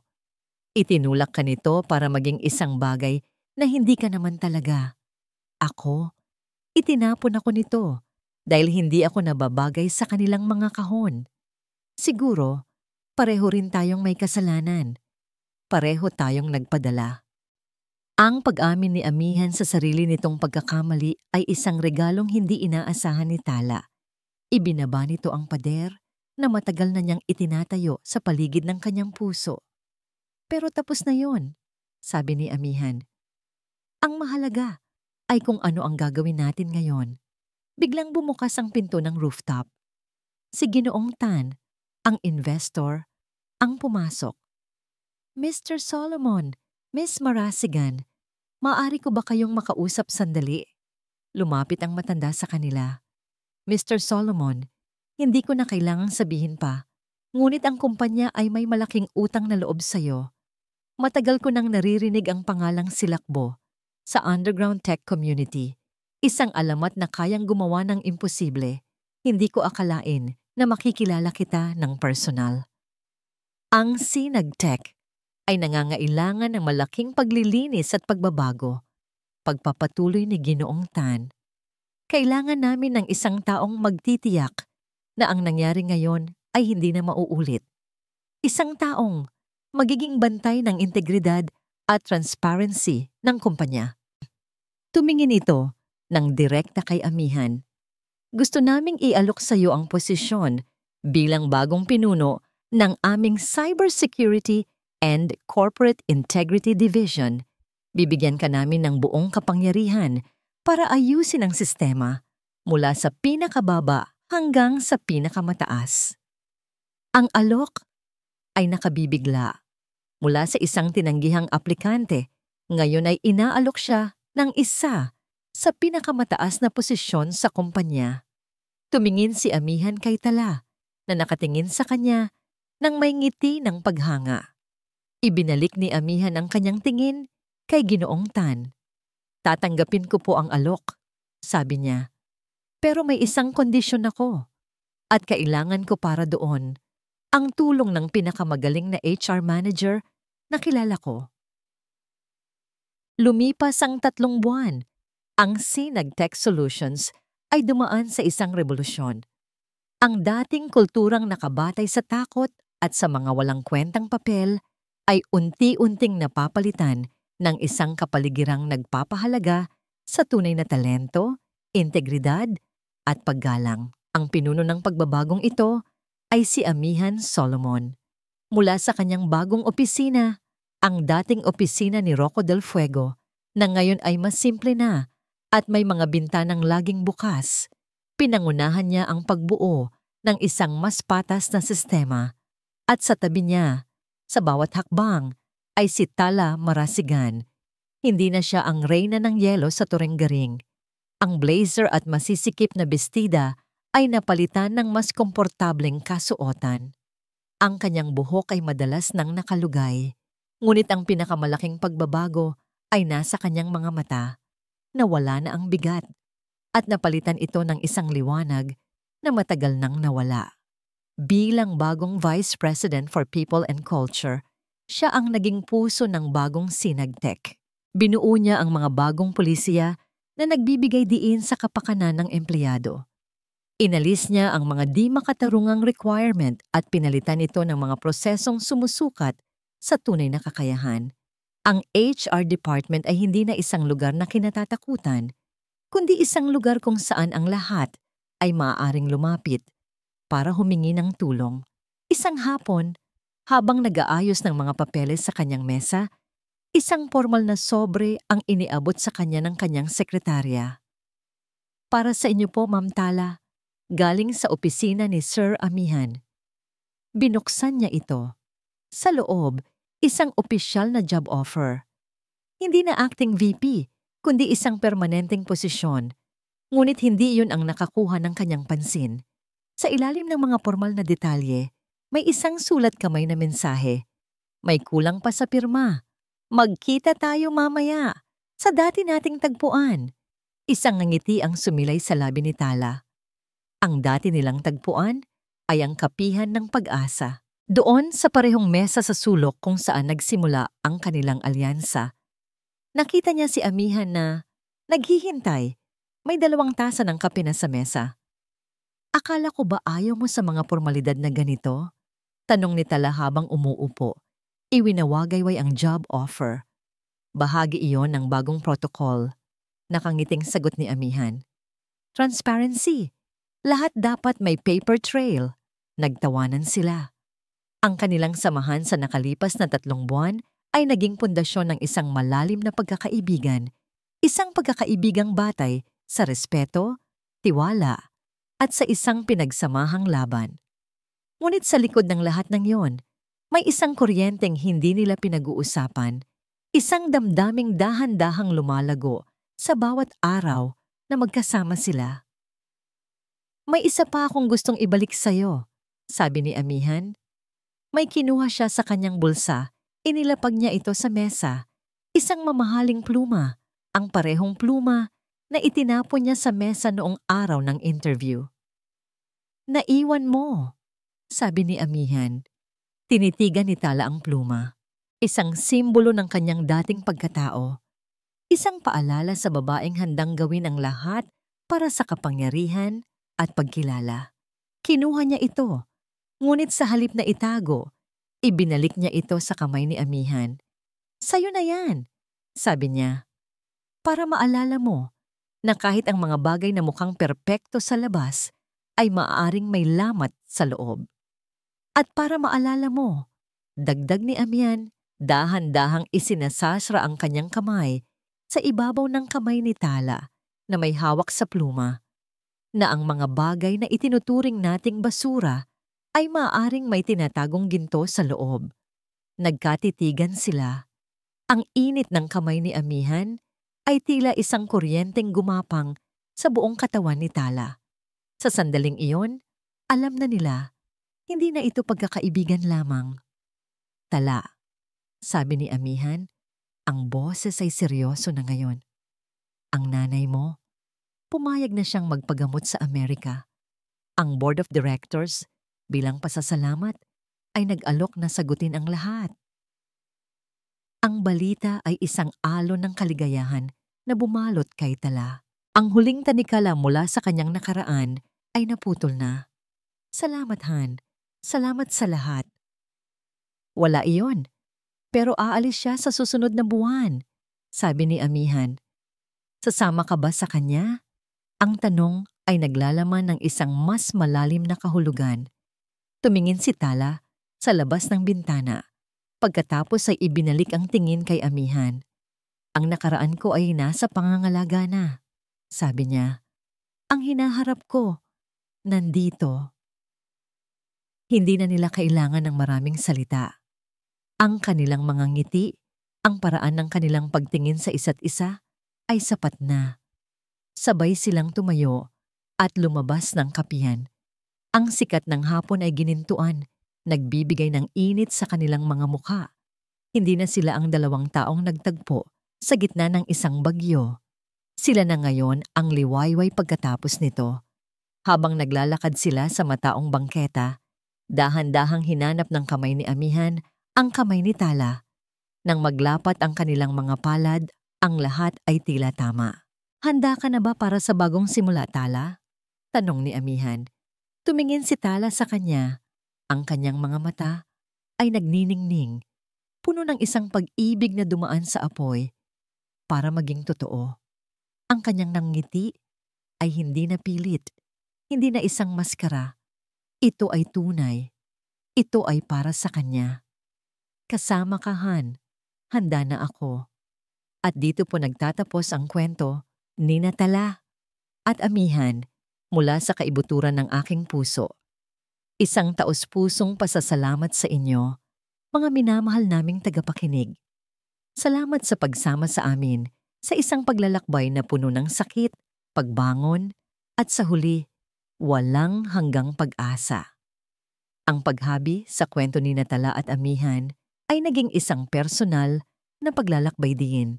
itinulak ka nito para maging isang bagay na hindi ka naman talaga. Ako, itinapon ako nito dahil hindi ako nababagay sa kanilang mga kahon. Siguro, pareho rin tayong may kasalanan. Pareho tayong nagpadala. Ang pag-amin ni Amihan sa sarili nitong pagkakamali ay isang regalong hindi inaasahan ni Tala. Ibinaba nito ang pader na matagal na niyang itinatayo sa paligid ng kanyang puso. Pero tapos na yon, sabi ni Amihan. Ang mahalaga ay kung ano ang gagawin natin ngayon. Biglang bumukas ang pinto ng rooftop. Si Ginoong Tan, ang investor, ang pumasok. Mr. Solomon, Miss Marasigan, maaari ko ba kayong makausap sandali? Lumapit ang matanda sa kanila. Mr. Solomon, hindi ko na kailangang sabihin pa, ngunit ang kumpanya ay may malaking utang na loob sa'yo. Matagal ko nang naririnig ang pangalang Silakbo sa underground tech community. Isang alamat na kayang gumawa ng imposible. Hindi ko akalain na makikilala kita ng personal. Ang Sinag Tech ay nangangailangan ng malaking paglilinis at pagbabago. Pagpapatuloy ni Ginoong Tan. Kailangan namin ng isang taong magtitiyak na ang nangyari ngayon ay hindi na mauulit. Isang taong magiging bantay ng integridad at transparency ng kumpanya. Tumingin ito ng direkta kay Amihan. Gusto naming ialok sa iyo ang posisyon bilang bagong pinuno ng aming Cybersecurity and Corporate Integrity Division. Bibigyan ka namin ng buong kapangyarihan para ayusin ang sistema mula sa pinakababa hanggang sa pinakamataas. Ang alok ay nakabibigla. Mula sa isang tinanggihang aplikante, ngayon ay inaalok siya ng isa sa pinakamataas na posisyon sa kumpanya. Tumingin si Amihan kay Tala na nakatingin sa kanya nang may ngiti ng paghanga. Ibinalik ni Amihan ang kanyang tingin kay Ginoong Tan. Tatanggapin ko po ang alok, sabi niya. Pero may isang kondisyon ako at kailangan ko para doon ang tulong ng pinakamagaling na HR manager na kilala ko. Lumipas ang 3 buwan Ang Sinag Tech Solutions ay dumaan sa isang revolusyon. Ang dating kulturang nakabatay sa takot at sa mga walang kwentang papel ay unti-unting napapalitan ng isang kapaligirang nagpapahalaga sa tunay na talento, integridad at paggalang. Ang pinuno ng pagbabagong ito ay si Amihan Solomon. Mula sa kanyang bagong opisina, ang dating opisina ni Rocco Del Fuego na ngayon ay mas simple na at may mga bintanang laging bukas, pinangunahan niya ang pagbuo ng isang mas patas na sistema at sa tabi niya, sa bawat hakbang, ay si Tala Marasigan. Hindi na siya ang reyna ng yelo sa Turengaring. Ang blazer at masisikip na bestida ay napalitan ng mas komportableng kasuotan. Ang kanyang buhok ay madalas nang nakalugay, ngunit ang pinakamalaking pagbabago ay nasa kanyang mga mata. Nawala na ang bigat at napalitan ito ng isang liwanag na matagal nang nawala. Bilang bagong Vice President for People and Culture, siya ang naging puso ng bagong Sinag Tech. Binuo niya ang mga bagong pulisiya na nagbibigay diin sa kapakanan ng empleyado. Inalis niya ang mga di makatarungang requirement at pinalitan ito ng mga prosesong sumusukat sa tunay na kakayahan. Ang HR department ay hindi na isang lugar na kinatatakutan, kundi isang lugar kung saan ang lahat ay maaaring lumapit para humingi ng tulong. Isang hapon, habang nag-aayos ng mga papeles sa kanyang mesa, isang formal na sobre ang iniabot sa kanya ng kanyang sekretarya. Para sa inyo po, Ma'am Tala, galing sa opisina ni Sir Amihan. Binuksan niya ito. Sa loob, isang opisyal na job offer. Hindi na acting VP, kundi isang permanenteng posisyon. Ngunit hindi iyon ang nakakuha ng kanyang pansin. Sa ilalim ng mga formal na detalye, may isang sulat kamay na mensahe. May kulang pa sa pirma. Magkita tayo mamaya sa dati nating tagpuan. Isang ngiti ang sumilay sa labi ni Tala. Ang dati nilang tagpuan ay ang Kapihan ng Pag-asa. Doon sa parehong mesa sa sulok kung saan nagsimula ang kanilang alyansa, nakita niya si Amihan na naghihintay. May 2 tasa ng kape na sa mesa. Akala ko ba ayaw mo sa mga formalidad na ganito? Tanong ni Tala habang umuupo. Iwinawagayway ang job offer. Bahagi iyon ng bagong protocol. Nakangiting sagot ni Amihan. Transparency. Lahat dapat may paper trail. Nagtawanan sila. Ang kanilang samahan sa nakalipas na 3 buwan ay naging pundasyon ng isang malalim na pagkakaibigan, isang pagkakaibigang batay sa respeto, tiwala, at sa isang pinagsamahang laban. Ngunit sa likod ng lahat ng yon, may isang kuryenteng hindi nila pinag-uusapan, isang damdaming dahan-dahang lumalago sa bawat araw na magkasama sila. May isa pa akong gustong ibalik sa'yo, sabi ni Amihan. May kinuha siya sa kanyang bulsa, inilapag niya ito sa mesa. Isang mamahaling pluma, ang parehong pluma na itinapon niya sa mesa noong araw ng interview. Naiwan mo, sabi ni Amihan. Tinitigan ni Tala ang pluma, isang simbolo ng kanyang dating pagkatao. Isang paalala sa babaeng handang gawin ang lahat para sa kapangyarihan at pagkilala. Kinuha niya ito. Ngunit sa halip na itago, ibinalik niya ito sa kamay ni Amihan. Sa'yo na yan, sabi niya. Para maalala mo na kahit ang mga bagay na mukhang perpekto sa labas ay maaaring may lamat sa loob. At para maalala mo, dagdag ni Amihan, dahan-dahang isinasasra ang kanyang kamay sa ibabaw ng kamay ni Tala na may hawak sa pluma, na ang mga bagay na itinuturing nating basura ay maaaring may tinatagong ginto sa loob. Nagkatitigan sila. Ang init ng kamay ni Amihan ay tila isang kuryenteng gumapang sa buong katawan ni Tala. Sa sandaling iyon, alam na nila, hindi na ito pagkakaibigan lamang. Tala, sabi ni Amihan, ang boses ay seryoso na ngayon. Ang nanay mo, pumayag na siyang magpagamot sa Amerika. Ang board of directors, bilang pasasalamat, ay nag-alok na sagutin ang lahat. Ang balita ay isang alon ng kaligayahan na bumalot kay Tala. Ang huling tanikala mula sa kanyang nakaraan ay naputol na. Salamat, Han. Salamat sa lahat. Wala iyon. Pero aalis siya sa susunod na buwan, sabi ni Amihan. Sasama ka ba sa kanya? Ang tanong ay naglalaman ng isang mas malalim na kahulugan. Tumingin si Tala sa labas ng bintana. Pagkatapos ay ibinalik ang tingin kay Amihan. Ang nakaraan ko ay nasa pangangalaga na, sabi niya. Ang hinaharap ko, nandito. Hindi na nila kailangan ng maraming salita. Ang kanilang mga ngiti, ang paraan ng kanilang pagtingin sa isa't isa ay sapat na. Sabay silang tumayo at lumabas ng kapihan. Ang sikat ng hapon ay ginintuan, nagbibigay ng init sa kanilang mga mukha. Hindi na sila ang dalawang taong nagtagpo sa gitna ng isang bagyo. Sila na ngayon ang liwayway pagkatapos nito. Habang naglalakad sila sa mataong bangketa, dahan-dahang hinanap ng kamay ni Amihan ang kamay ni Tala. Nang maglapat ang kanilang mga palad, ang lahat ay tila tama. Handa ka na ba para sa bagong simula, Tala? Tanong ni Amihan. Tumingin si Tala sa kanya. Ang kanyang mga mata ay nagniningning, puno ng isang pag-ibig na dumaan sa apoy para maging totoo. Ang kanyang nangiti ay hindi na pilit, hindi na isang maskara. Ito ay tunay. Ito ay para sa kanya. Kasama ka, Han. Handa na ako. At dito po nagtatapos ang kwento ni Tala at Amihan mula sa kaibuturan ng aking puso. Isang taos-pusong pasasalamat sa inyo, mga minamahal naming tagapakinig. Salamat sa pagsama sa amin sa isang paglalakbay na puno ng sakit, pagbangon, at sa huli, walang hanggang pag-asa. Ang paghabi sa kwento ni Tala at Amihan ay naging isang personal na paglalakbay din.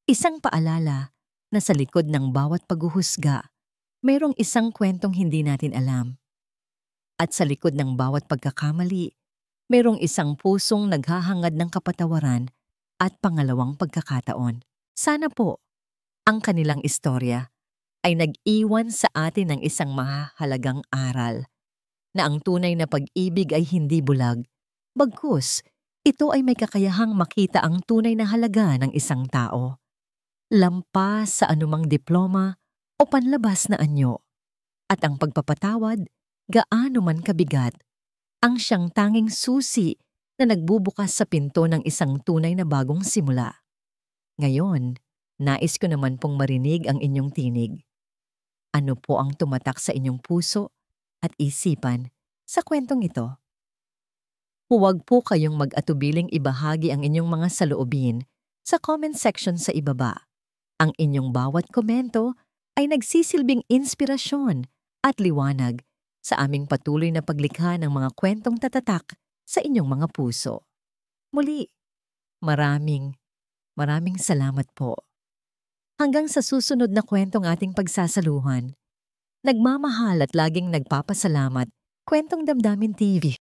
Isang paalala na sa likod ng bawat paghuhusga, mayroong isang kwentong hindi natin alam. At sa likod ng bawat pagkakamali, mayroong isang pusong naghahangad ng kapatawaran at pangalawang pagkakataon. Sana po, ang kanilang istorya ay nag-iwan sa atin ng isang mahalagang aral na ang tunay na pag-ibig ay hindi bulag, bagkus ito ay may kakayahang makita ang tunay na halaga ng isang tao. Lampas sa anumang diploma o panlabas na anyo. At ang pagpapatawad, gaano man kabigat, ang siyang tanging susi na nagbubukas sa pinto ng isang tunay na bagong simula. Ngayon, nais ko naman pong marinig ang inyong tinig. Ano po ang tumatak sa inyong puso at isipan sa kwentong ito? Huwag po kayong mag-atubiling ibahagi ang inyong mga saloobin sa comment section sa ibaba. Ang inyong bawat komento ay nagsisilbing inspirasyon at liwanag sa aming patuloy na paglikha ng mga kwentong tatatak sa inyong mga puso. Muli, maraming salamat po. Hanggang sa susunod na kwentong ating pagsasaluhan, nagmamahal at laging nagpapasalamat, Kwentong Damdamin TV.